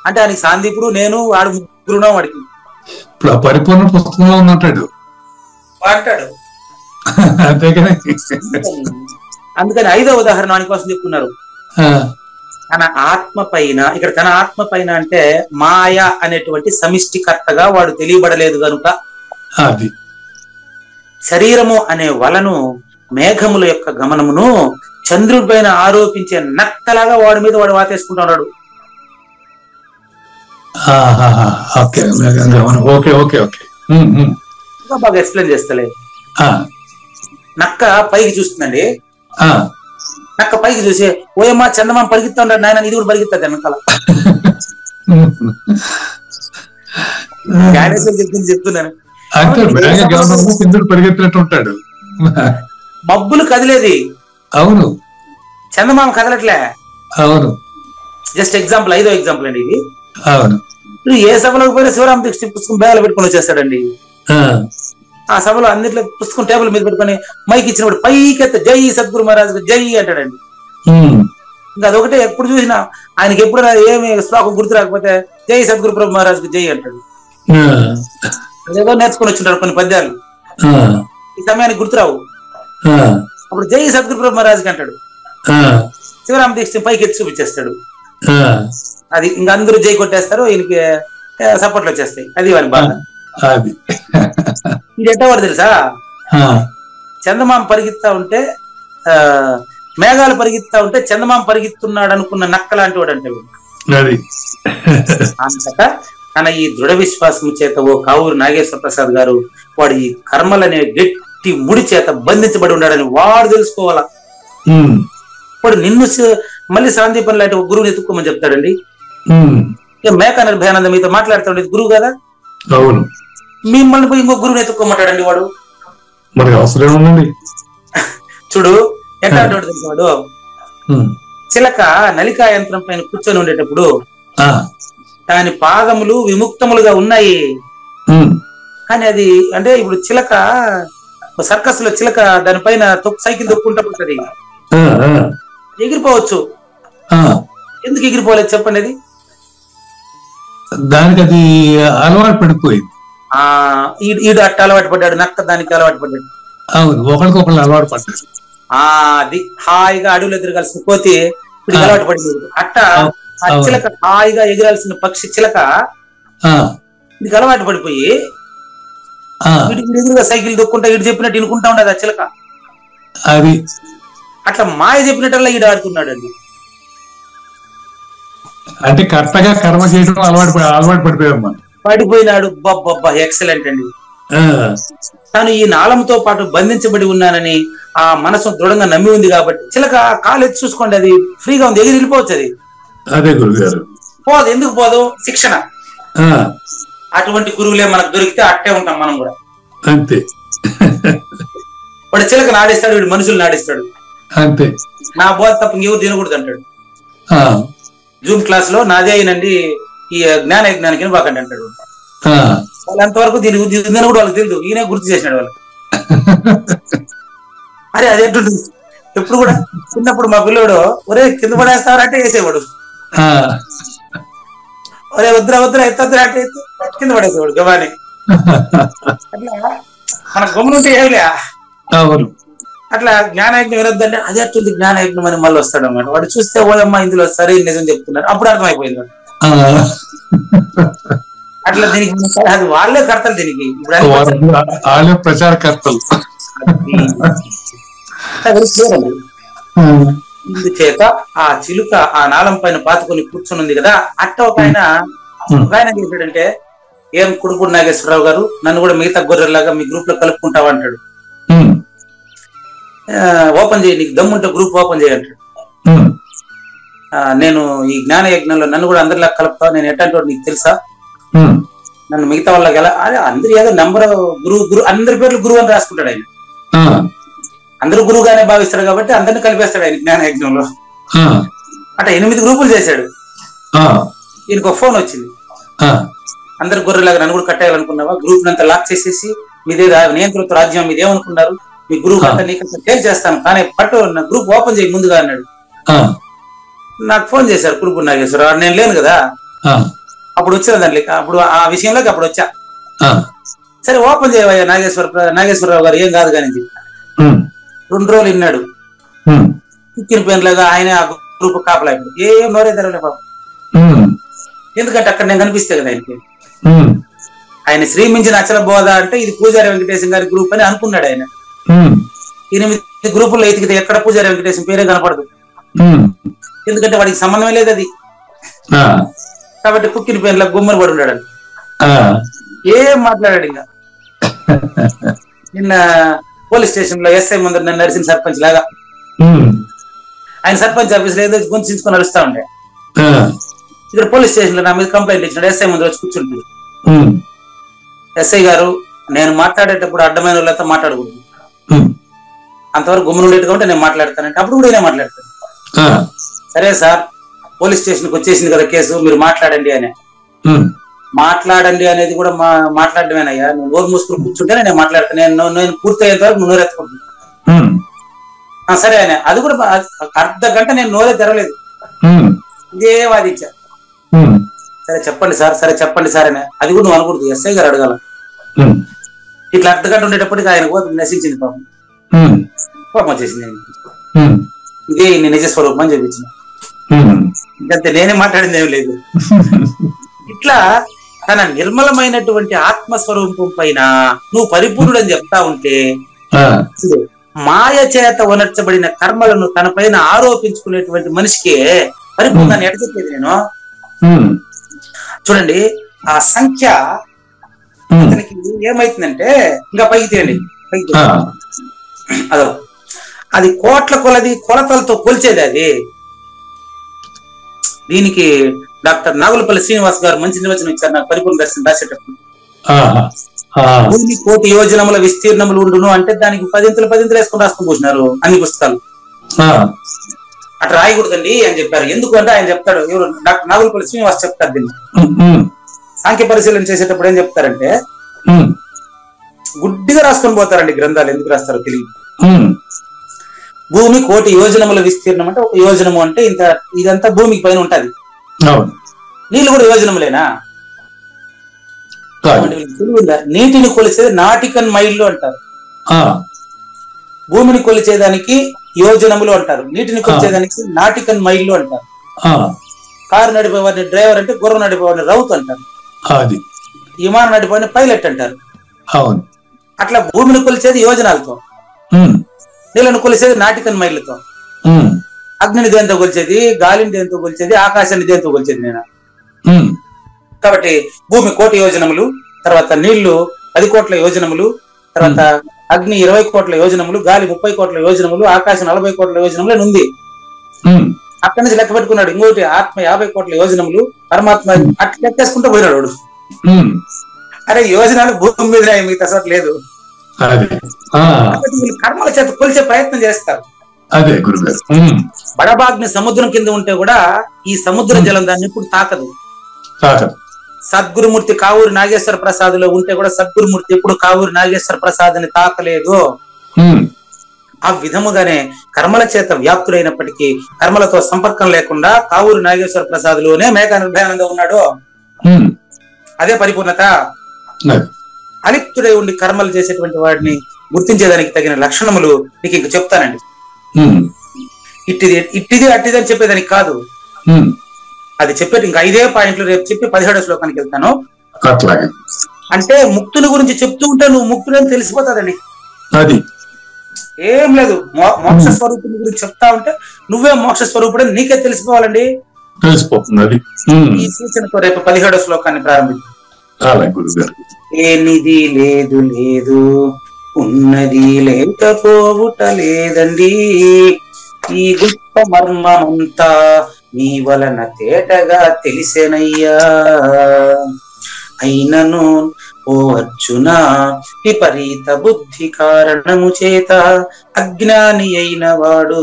అంటే ఆయనకి సాందీపుడు, నేను, వాడు ముగ్గురున్నాం వాడికి. ఇప్పుడు ఆ పరిపూర్ణ పుస్తకంలో ఉన్నట్టాడు అంటాడు. అందుకని 5వ ఉదాహరణ వాని కోసం చెప్పుకున్నారు. తన ఆత్మ పైన, ఇక్కడ తన ఆత్మ పైన అంటే మాయ అనేటువంటి సమిష్టికర్తగా వాడు తెలియబడలేదు కనుక అది శరీరము అనే వలను, మేఘముల యొక్క గమనమును చంద్రుడి పైన ఆరోపించే నక్కలాగా వాడి మీద వాడు వాతేసుకుంటున్నాడు. బాగా ఎక్స్ప్లెయిన్ చేస్తలే. నక్క పైకి చూస్తుందండి. నక్క పైకి చూసి ఓయమ్మా చందమామ పరిగెత్తా ఉన్నాడు నాయన, ఇది కూడా పరిగెత్తాది వెనకాల. చెప్తున్నాను. పరిగెత్తినట్టు మబ్బులు కదిలేది, అవును. చందమామ కదలట్లే, అవును. జస్ట్ ఎగ్జాంపుల్, 5వ ఎగ్జాంపుల్ అండి ఇది. అవును. ఇప్పుడు ఏ సభలోకి పోయినా శివరామ దీక్ష పుస్తకం బ్యాగులో పెట్టుకుని వచ్చేస్తాడండి. ఆ సభలో అన్నిట్లో పుస్తకం టేబుల్ మీద పెట్టుకుని మైక్ ఇచ్చినప్పుడు పైకెత్త జై సద్గురు మహారాజు జై అంటాడండి. ఇంకా అదొకటే, ఎప్పుడు చూసినా ఆయనకి ఎప్పుడు ఏమి శ్లోకం గుర్తు రాకపోతే జై సద్గురు ప్రభు మహారాజుకి జై అంటాడు. ఏదో నేర్చుకుని వచ్చింటాడు కొన్ని పద్యాలు, ఈ సమయానికి గుర్తురావు. అప్పుడు జై సద్గురు ప్రభు మహారాజుకి అంటాడు. శివరామ దీక్ష పైకి ఎత్తి చూపించేస్తాడు. అది ఇంకా అందరూ జై కొట్టేస్తారు, ఈయనకి సపోర్ట్లు వచ్చేస్తాయి. అది వాని బాధ. ఇది ఎట్టా వాడు తెలుసా, చందమామ పరిగెత్తా ఉంటే మేఘాలు పరిగెత్తా ఉంటే చందమామ పరిగెత్తున్నాడు అనుకున్న నక్క లాంటి వాడు అంటే అంతటా తన ఈ దృఢ విశ్వాసం చేత ఓ కావూరు నాగేశ్వర ప్రసాద్ గారు వాడు ఈ కర్మలనే గట్టి ముడి చేత బంధించబడి ఉన్నాడని వాడు తెలుసుకోవాలా. వాడు నిన్ను మళ్ళీ సాందీపం లాంటి ఒక గురువుని ఎత్తుక్కోమని చెప్తాడండి. మేక నిర్భయానంద మీతో మాట్లాడుతాడు, గురువు కదా, అవును. మిమ్మల్ని పోయి ఇంకో గురువుని ఎత్తుక్కోమంటాడండి వాడు. మరి అవసరం ఉందండి. చూడు ఎట్లా అంటాడు తెలుసు వాడు, చిలక నలికా యంత్రం పైన కూర్చొని ఉండేటప్పుడు దాని పాదములు విముక్తములుగా ఉన్నాయి, కానీ అది అంటే ఇప్పుడు చిలక సర్కస్ లో చిలక దానిపైన సైకిల్ తొక్కుంటా ఉంటది, ఎగిరిపోవచ్చు. ఎందుకు ఎగిరిపోలేదు చెప్పండి? అది దానికి అది అలవాటు పడిపోయింది. ఈడు అట్ట అలవాటు పడ్డాడు, నక్క దానికి అలవాటు పడ్డాడు. అవును, ఒకరికొకరు అలవాటు పడ్డాడు. అది హాయిగా అడవులు ఎదురగాల్సిన కోతి ఇప్పుడు అలవాటు పడింది. అట్ట ఆ చిలక హాయిగా ఎగిరాల్సిన పక్షి చిలక ఇది అలవాటు పడిపోయి వీటికి ఎదురుగా సైకిల్ దొక్కుంటా ఇటు చెప్పినట్టు ఇనుకుంటా ఉండదు ఆ చిలక. అది అట్లా మాయ చెప్పినట్టల్లా ఈడు ఆడుతున్నాడు అండి. అంటే కరెక్ట్గా కర్మ చేయడం అలవాటు పడిపోయాం మనం. పడిపోయినాడు. బబ్బబ్బా ఎక్సలెంట్ అండి. తాను ఈ నాళంతో పాటు బంధించబడి ఉన్నానని ఆ మనసు దృఢంగా నమ్మి ఉంది కాబట్టి చిలక కాలు ఎత్తి చూసుకోండి, అది ఫ్రీగా ఉంది, ఎగిరి వెళ్ళిపోవచ్చు. అది అదే గురుగారు పోదు. ఎందుకు పోదు? శిక్షణ. అటువంటి గురువులే మనకు దొరికితే అట్టే ఉంటాం మనం కూడా. అంతే. వాడు చిలక నాడిస్తాడు, వీడు మనుషులు నాడిస్తాడు. అంతే. నా బోధ తప్ప ఇంకెవరు తినకూడదు అంటాడు. జూమ్ క్లాస్ లో నాదే అయినండి ఈ జ్ఞాన యజ్ఞానికి బాకండి అంటాడు. వాళ్ళు అంతవరకు దీని కూడా వాళ్ళకి తెలియదు, ఈయనే గుర్తు చేసినాడు వాళ్ళకి. అరే అదేంటుంది, ఎప్పుడు కూడా చిన్నప్పుడు మా పిల్లోడు ఒరే కింద పడేస్తావారంటే వేసేవాడు, ఒరే వద్దురా ఎత్తద్దురా అంటే కింద పడేసేవాడు గవాని. అట్లా మన గమ్మునుంటే ఏమిలే. అట్లా జ్ఞానయజ్ఞం వినొద్దంటే అదే అట్టుంది జ్ఞానయజ్ఞం అని మళ్ళీ వస్తాడు అన్నమాట. వాడు చూస్తే ఓయమ్మ ఇందులో సరే నిజం చెప్తున్నారు, అప్పుడు అర్థమైపోయింది. అట్లా దీనికి అది వాళ్ళే కర్తలు, దీనికి వాళ్ళే ప్రచారకర్తలు. ఇందుచేత ఆ చిలుక ఆ నాళం పైన పాతుకొని కూర్చొని ఉంది కదా, అట్ట ఒక ఆయన చేశాడంటే, ఏం కుడుపుడు నాగేశ్వరరావు గారు నన్ను కూడా మిగతా గొర్రెలాగా మీ గ్రూప్ లో కలుపుకుంటావా అంటాడు. ఓపెన్ చేయి, నీకు దమ్ముంటే గ్రూప్ ఓపెన్ చేయంటాడు. నేను ఈ జ్ఞాన యజ్ఞంలో నన్ను కూడా అందరిలా కలుపుతావు, నేను ఎట్టంటే నీకు తెలుసా, నన్ను మిగతా వాళ్ళకి ఎలా, అదే అందరు ఏదో నెంబర్ గురువు అందరి పేర్లు గురువు అని రాసుకుంటాడు ఆయన. అందరూ గురువుగానే భావిస్తాడు కాబట్టి అందరిని కలిపేస్తాడు ఆయన జ్ఞాన యజ్ఞంలో. అట్లా 8 గ్రూపులు చేశాడు. ఈయనకు ఒక ఫోన్ వచ్చింది. అందరు గొర్రెలాగా నన్ను కూడా కట్టేయాలనుకున్నావా? గ్రూప్ అంతా లాక్ చేసేసి మీదే నియంత్రిత రాజ్యం మీదేమనుకున్నారు, మీ గ్రూప్ అంతా నీకంతా టేల్ చేస్తాను, కానీ పట్టు నా గ్రూప్ ఓపెన్ చేయి ముందుగా అన్నాడు. నాకు ఫోన్ చేశారు కురుపు నాగేశ్వరరావు, నేను లేను కదా అప్పుడు వచ్చిన దాంట్లో, అప్పుడు ఆ విషయంలోకి అప్పుడు వచ్చా. సరే ఓపెన్ చేయవయ్యా నాగేశ్వరరావు గారు, ఏం కాదు కానీ 2 రోజులు విన్నాడు. కుక్కిన పేర్లాగా ఆయన ఆ గ్రూప్ కాపలా ఏం నోరే తెరవలే పాపం. ఎందుకంటే అక్కడ నేను కనిపిస్తే కదా ఆయనకి. ఆయన శ్రీమించిన అచల బోధ అంటే ఇది పూజారి వెంకటేశం గారి గ్రూప్ అని అనుకున్నాడు ఆయన. 8 గ్రూపుల్లో ఎతికితే ఎక్కడ పూజారి వెంకటేశం పేరే కనపడదు, ఎందుకంటే వాడికి సంబంధమే లేదు అది. కాబట్టి కుక్కిన పేర్ల గుమ్మని పడి ఉన్నాడు. ఏం మాట్లాడాడు ఇంకా. నిన్న పోలీస్ స్టేషన్ లో ఎస్ఐ ముందర నన్ను నడిచిన సర్పంచ్ లాగా ఆయన సర్పంచ్ ఆఫీస్ లో ఏదో గుంచుకొని నడుస్తా ఉండే. ఇక్కడ పోలీస్ స్టేషన్ లో నా మీద కంప్లైంట్ ఇచ్చినాడు. ఎస్ఐ ముందు వచ్చి కూర్చుంటుంది. ఎస్ఐ గారు, నేను మాట్లాడేటప్పుడు అడ్డమైన వాళ్ళతో మాట్లాడకూడదు, అంతవరకు గుమ్మను ఉండేట్టుగా ఉంటే నేను మాట్లాడతానంటే అప్పుడు కూడా నేను మాట్లాడతాను. సరే సార్, పోలీస్ స్టేషన్కి వచ్చేసింది కదా కేసు, మీరు మాట్లాడండి అని. మాట్లాడండి అనేది కూడా మాట్లాడమేనయ్యా, నువ్వు నోరు మూసుకుని కూర్చుంటేనే నేను మాట్లాడతాను, నేను పూర్తయ్యేంత వరకు నువ్వు నోరు ఎత్తుకుంటున్నాను. సరే ఆయన అది కూడా అర్ధ గంట నేను నోరే తెరవలేదు, ఇదే వాదించా. సరే చెప్పండి సార్, సరే చెప్పండి సార్ అని. అది కూడా నువ్వు అనకూడదు, ఎస్ఐ గారు అడగాల. ఇట్లా అర్ధ గంట ఉండేటప్పటికి ఆయన కోపం నశించింది, పాపం కోపం వచ్చేసింది. ఇదే నిజ స్వరూపం అని చెప్పించిన. ఇంకంతే, నేనే మాట్లాడింది ఏం లేదు. ఇట్లా తన నిర్మలమైనటువంటి ఆత్మస్వరూపం పైన నువ్వు పరిపూర్ణుడు అని చెప్తా ఉంటే, మాయ చేత ఉనర్చబడిన కర్మలను తన పైన ఆరోపించుకునేటువంటి మనిషికి పరిపూర్ణాన్ని ఎట చెప్పేది నేను. చూడండి, ఆ సంఖ్య అతనికి ఏమైతుందంటే, ఇంకా పైకి తీయండి, పైకి అదో అది కోట్ల కొలది కొలతలతో కొలిచేది అది. దీనికి డాక్టర్ నాగులపల్లి శ్రీనివాస్ గారు మంచి నిర్వచనం ఇచ్చారు నాకు పరిపూర్ణ దర్శనం రాసేటప్పుడు. భూమి 1,000 యోజనముల విస్తీర్ణములు ఉండును అంటే దానికి 10 వేసుకుని రాసుకుని పోసినారు అన్ని పుస్తకాలు. అట్లా రాయకూడదండి అని చెప్పారు. ఎందుకు అంటే ఆయన చెప్తాడు, ఎవరు డాక్టర్ నాగులపల్లి శ్రీనివాస్ చెప్తారు దీన్ని. సాంఖ్య పరిశీలన చేసేటప్పుడు ఏం చెప్తారంటే, గుడ్డిగా రాసుకొని పోతారండి గ్రంథాలు, ఎందుకు రాస్తారో తెలియదు. భూమి 1,000 యోజనముల విస్తీర్ణం అంటే 1 యోజనము అంటే ఇంత, ఇదంతా భూమికి పైన ఉంటది. నీళ్ళు కూడా యోజనములేనా? నీటిని కొలిచేది నాటికన్ మైళ్ళు అంటారు, భూమిని కొలిచేదానికి యోజనములు అంటారు, నీటిని కొలిచేదానికి నాటికన్ మైళ్ళు అంటారు. కారు నడిపేవాడిని డ్రైవర్ అంటే, గుర్రం నడిపేవాడిని రౌత్ అంటారు, విమానం నడిపేవాడిని పైలట్ అంటారు. అట్లా భూమిని కొలిచేది యోజనాలతో, నీళ్ళను కొలిచేది నాటికన్ మైళ్ళతో, అగ్నిని దేంతో కొలిచేది, గాలిని దేంతో కొలిచేది, ఆకాశాన్ని దేంతో కొలిచేది నేను. కాబట్టి భూమి 1,000 యోజనములు, తర్వాత నీళ్లు 10 కోట్ల యోజనములు, తర్వాత అగ్ని 20 కోట్ల యోజనములు, గాలి 30 కోట్ల యోజనములు, ఆకాశం 40 కోట్ల యోజనములు అని ఉంది. అక్కడి నుంచి లెక్క పెట్టుకున్నాడు. ఇంకోటి ఆత్మ 50 కోట్ల యోజనములు, పరమాత్మ అట్లా లెక్కేసుకుంటూ పోయినాడు వాడు. అరే యోజనాలు భూమి మీద మిగతా చోట లేదు. కర్మల చేత కొలిచే ప్రయత్నం చేస్తారు. అదే గురుగారు, బడబాగ్ని సముద్రం కింద ఉంటే కూడా ఈ సముద్ర జలం దాన్ని ఇప్పుడు తాకదు. సద్గురుమూర్తి కావూరి నాగేశ్వర ప్రసాద్ లో ఉంటే కూడా సద్గురుమూర్తి ఎప్పుడు కావూరి నాగేశ్వర ప్రసాద్ ని తాకలేదు. ఆ విధముగానే కర్మల చేత వ్యాప్తుడైనప్పటికీ కర్మలతో సంపర్కం లేకుండా కావూరి నాగేశ్వర ప్రసాద్ లోనే మేఘానంద ఉన్నాడు. అదే పరిపూర్ణత. అలిప్తుడై ఉండి కర్మలు చేసేటువంటి వాడిని గుర్తించేదానికి తగిన లక్షణములు నీకు ఇంక చెప్తానండి. ఇట్టిది అట్టిది అని చెప్పేదానికి కాదు, అది చెప్పేది ఇంకా 5 పాయింట్లు రేపు చెప్పి 17వ శ్లోకానికి వెళ్తాను. అంటే ముక్తుని గురించి చెప్తూ ఉంటే నువ్వు ముక్తుడని తెలిసిపోతాదండి. అది ఏం లేదు, మోక్ష స్వరూపుని గురించి చెప్తా ఉంటే నువ్వే మోక్ష స్వరూపుడని నీకే తెలిసిపోవాలండి. తెలిసిపోతుంది. ఈ సూచనతో రేపు 17వ శ్లోకాన్ని ప్రారంభించాం. ఏనిది లేదు లేదు, ఉన్నది లేకపోవుట లేదండి, ఈ గొప్ప మర్మమంతా నీ వలన తేటగా తెలిసేనయ్యా. అయినను ఓ అర్జున, విపరీత బుద్ధి కారణము చేత అజ్ఞాని అయిన వాడు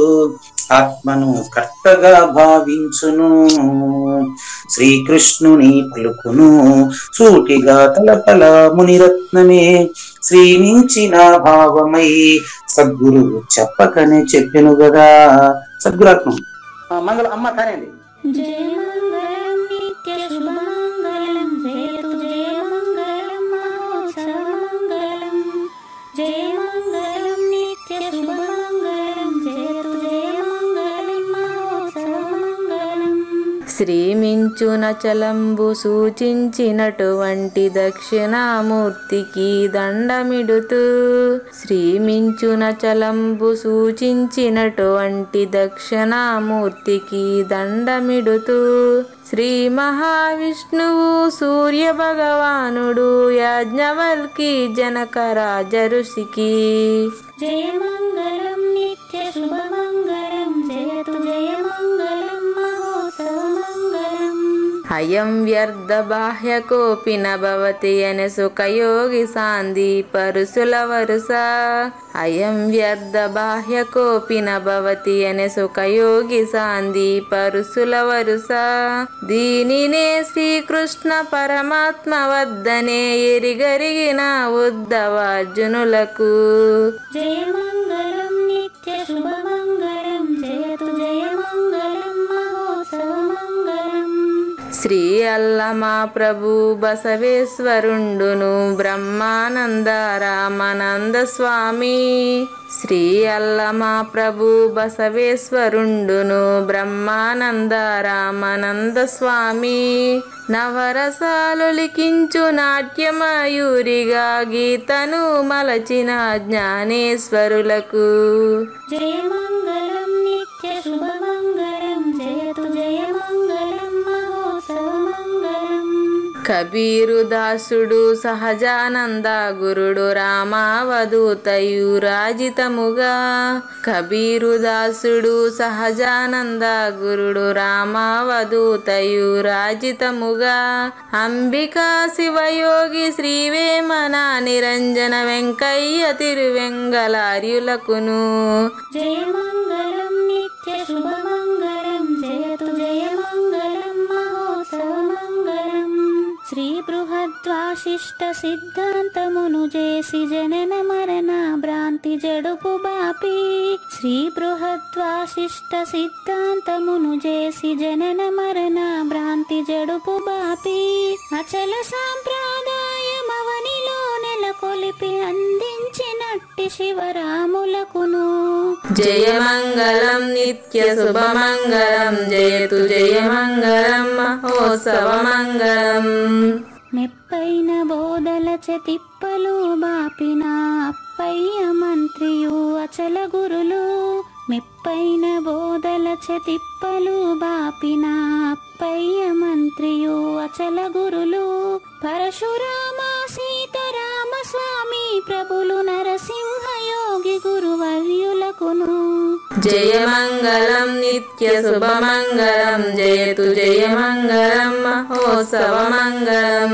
ఆత్మను కర్తగా భావించును. శ్రీకృష్ణుని పలుకును సూటిగా తలపల మునిరత్నమే, శ్రీమించిన భావమై సద్గురు చెప్పకనే చెప్పెను గదా. సద్గురాత్మ మంగళం అమ్మ కానండి. జయ మంగళం నిత్య శుభమంగళం, జయతు జయ మంగళం మహోత్సవ మంగళం. జయ మంగళం నిత్య శుభమంగళం, జయతు జయ మంగళం మహోత్సవ మంగళం. శ్రీమించున చలంబు సూచించినటువంటి దక్షిణామూర్తికి దండమిడుతూ, శ్రీమించున చలంబు సూచించినటువంటి దక్షిణామూర్తికి దండమిడుతూ, శ్రీ మహావిష్ణువు సూర్య భగవానుడు యాజ్ఞవల్కి జనక రాజఋషికి జయ మంగళం నిత్య శుభమంగళం, జయతు జయ మంగళం మహోత్సవ మంగళం. అయం వ్యర్థ బాహ్య కోపిన భవతి అనే సుఖయోగి సాంది పరుసుల వరుస. అయం వ్యర్థ బాహ్య కోపిన భవతి అనే సుఖయోగి సాంది పరుసుల వరుస. దీనినే శ్రీకృష్ణ పరమాత్మ వద్దనే ఎరిగరిగిన ఉద్ధవార్జునులకు జయ మంగళం నిత్య శుభమంగళం, జయతు జయ మంగళం మహోత్సవ మంగళం. శ్రీ అల్లమా ప్రభు బసవేశ్వరుండును బ్రహ్మానంద రామానంద స్వామి. శ్రీ అల్లమా ప్రభు బసవేశ్వరుండును బ్రహ్మానంద రామానంద స్వామి. నవరసాలు లిఖించు నాట్యమయూరిగా గీతను మలచిన జ్ఞానేశ్వరులకు జయ మంగళం నిత్య శుభమంగళం, జయతు జయ మంగళం మహోత్సవ మంగళం. కబీరు దాసుడు సహజానంద గురుడు రామావధూతయురాజితముగా. కబీరు దాసుడు సహజానంద గురుడు రామావధూతయురాజితముగా. అంబికా శివయోగి శ్రీవేమన నిరంజన వెంకయ్య తిరువెంగళార్యులకును జయ మంగళం నిత్య శుభమంగళం, జయతు జయ మంగళం మహోత్సవ మంగళం. శ్రీ బృహద్వాశిష్ట సిద్ధాంతమును చేసి జనన మరణ భ్రాంతి జడుపు బాపి. శ్రీ బృహద్వాశిష్ట సిద్ధాంతమును చేసి జనన మరణ భ్రాంతి జడుపు బాపి. అచల సాంప్రదాయమవనిలో నెలకొలిపి అందించినట్టి శివరాములకును జయ మంగళం నిత్య శుభమంగళం, జయతు జయ మంగళం మహోత్సవ మంగళం. మెప్పైన బోధల తిప్పలు బాపిన అప్పయ్య మంత్రియు అచల గురులు. మెప్పైన బోధల తిప్పలు బాపిన అప్పయ్య మంత్రియు అచల గురులు. పరశురామ సీతారామ స్వామి ప్రభులు నరసింహ యోగి గురువర్యులకును జయ మంగళం నిత్య శుభమంగళం, జయతు జయ మంగళం మహోత్సవ మంగళం.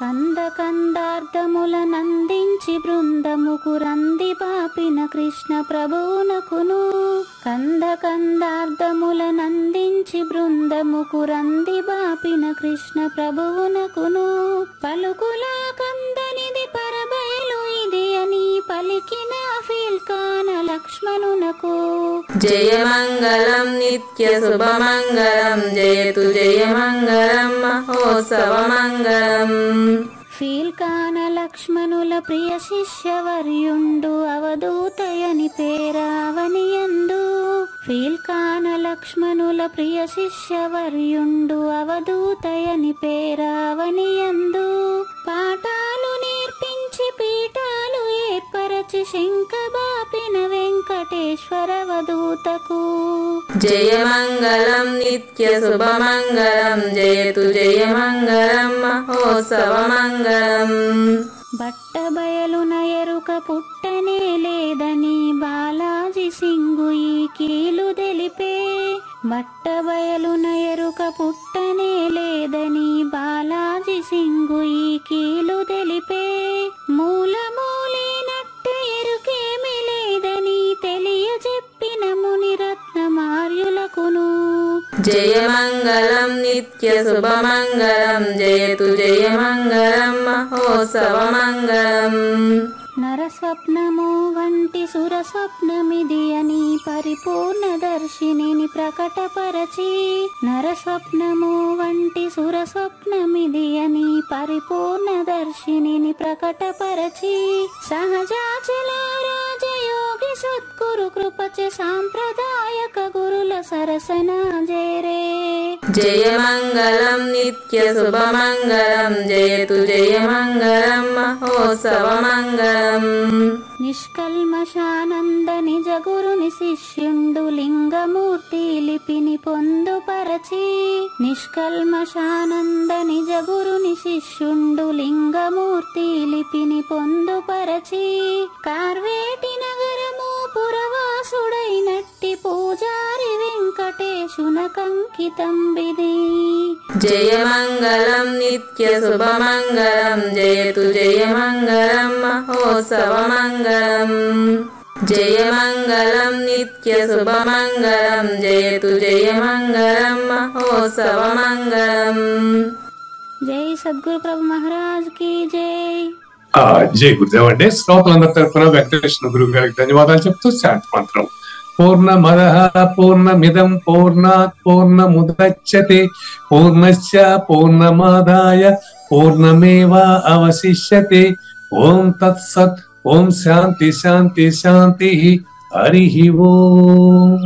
కంద కందార్థముల నందించి బృందముకు రంది పాపిన కృష్ణ ప్రభువునకును. కంద కందార్థముల నందించి బృందముకు రంది బాపిన కృష్ణ ప్రభువునకును. పలుకులా కందనిది పరబయలు ఇది అని పలికిన ఫీల్కాన లక్ష్మణునకు జయ మంగళం నిత్య శుభమంగళం, జయతు జయ మంగళం మహోత్సవ మంగళం. ఫీల్కాన లక్ష్మణుల ప్రియ శిష్యవర్యుండు అవధూతయని పేరావనియందు. ఫీల్కాన లక్ష్మణుల ప్రియ శిష్యవర్యుండు అవధూతయని పేరావనియందు. పాఠాలు నేర్పించి పీఠాలు ఏర్పరచి శంఖబాపిన వెంకటేశ్వర వధూతకు జయ మంగళం నిత్య శుభమంగళం, జయతు జయ మంగళం మహోత్సవ మంగళం. బట్టబయలున ఎరుక పుట్టనే లేదని బాలాజీ సింగు ఈ కీలు తెలిపే. బట్టబయలున ఎరుక పుట్టనే లేదని బాలాజీ సింగు ఈ కీలు తెలిపే. మూలమూలేనట్టు ఎరుకేమి లేదని తెలియజెప్పిన మునిరత్నం జయమంగళం నిత్యశుభమంగళం జయతు జయమంగళం మహోత్సవమంగళం. నరస్వప్నము వంటి సురస్వప్నమిది అని పరిపూర్ణ దర్శినిని ప్రకటపరచి, నరస్వప్నము వంటి సురస్వప్నమిది అని పరిపూర్ణ దర్శినిని ప్రకటపరచి, సహజాచల రాజయోగి సద్గురు కృపచే సాంప్రదాయక గురుల సరసన జేరే. జయమంగళం నిత్యశుభమంగళం జయతు జయమంగళం మహోత్సవమంగళం. నిష్కల్మషానంద నిజ గురుని శిష్యుండు లింగమూర్తి లిపిని పొందుపరచి, నిష్కల్మషానంద నిజ గురుని శిష్యుండు లింగమూర్తి లిపిని పొందుపరచి, కార్వేటి నగరము పురవాసుడైనట్టి పూజారి వెంకటేశునకంకితం విధి. జయమంగళం నిత్యశుభమంగళం జయతు జయమంగళం మహోత్సవమంగళం. జయమంగళం నిత్యశుభమంగళం జయతు జయమంగళం మహోత్సవమంగళం. జై సద్గురు ప్రభు మహారాజ్ కి జై. జై గురుదేవ్ అండి. శ్రోతలందరి తరఫున వెంకటేశ్వర గురువు గారికి ధన్యవాదాలు చెప్తూ శాంతి మంత్రం. పూర్ణమదః పూర్ణమిదం పూర్ణాత్ పూర్ణముదచ్యతే పూర్ణస్య పూర్ణమాదాయ పూర్ణమేవా అవశిష్యతే. ఓం తత్సత్. ఓం శాంతి శాంతి శాంతి. హరి ఓం.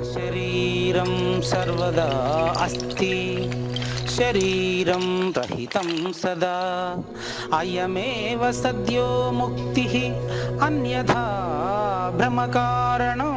అశరీరం సర్వదా అస్తి శరీరం రహితం సదా అయమేవ సద్యో ముక్తిః అన్యథా భ్రమకారణం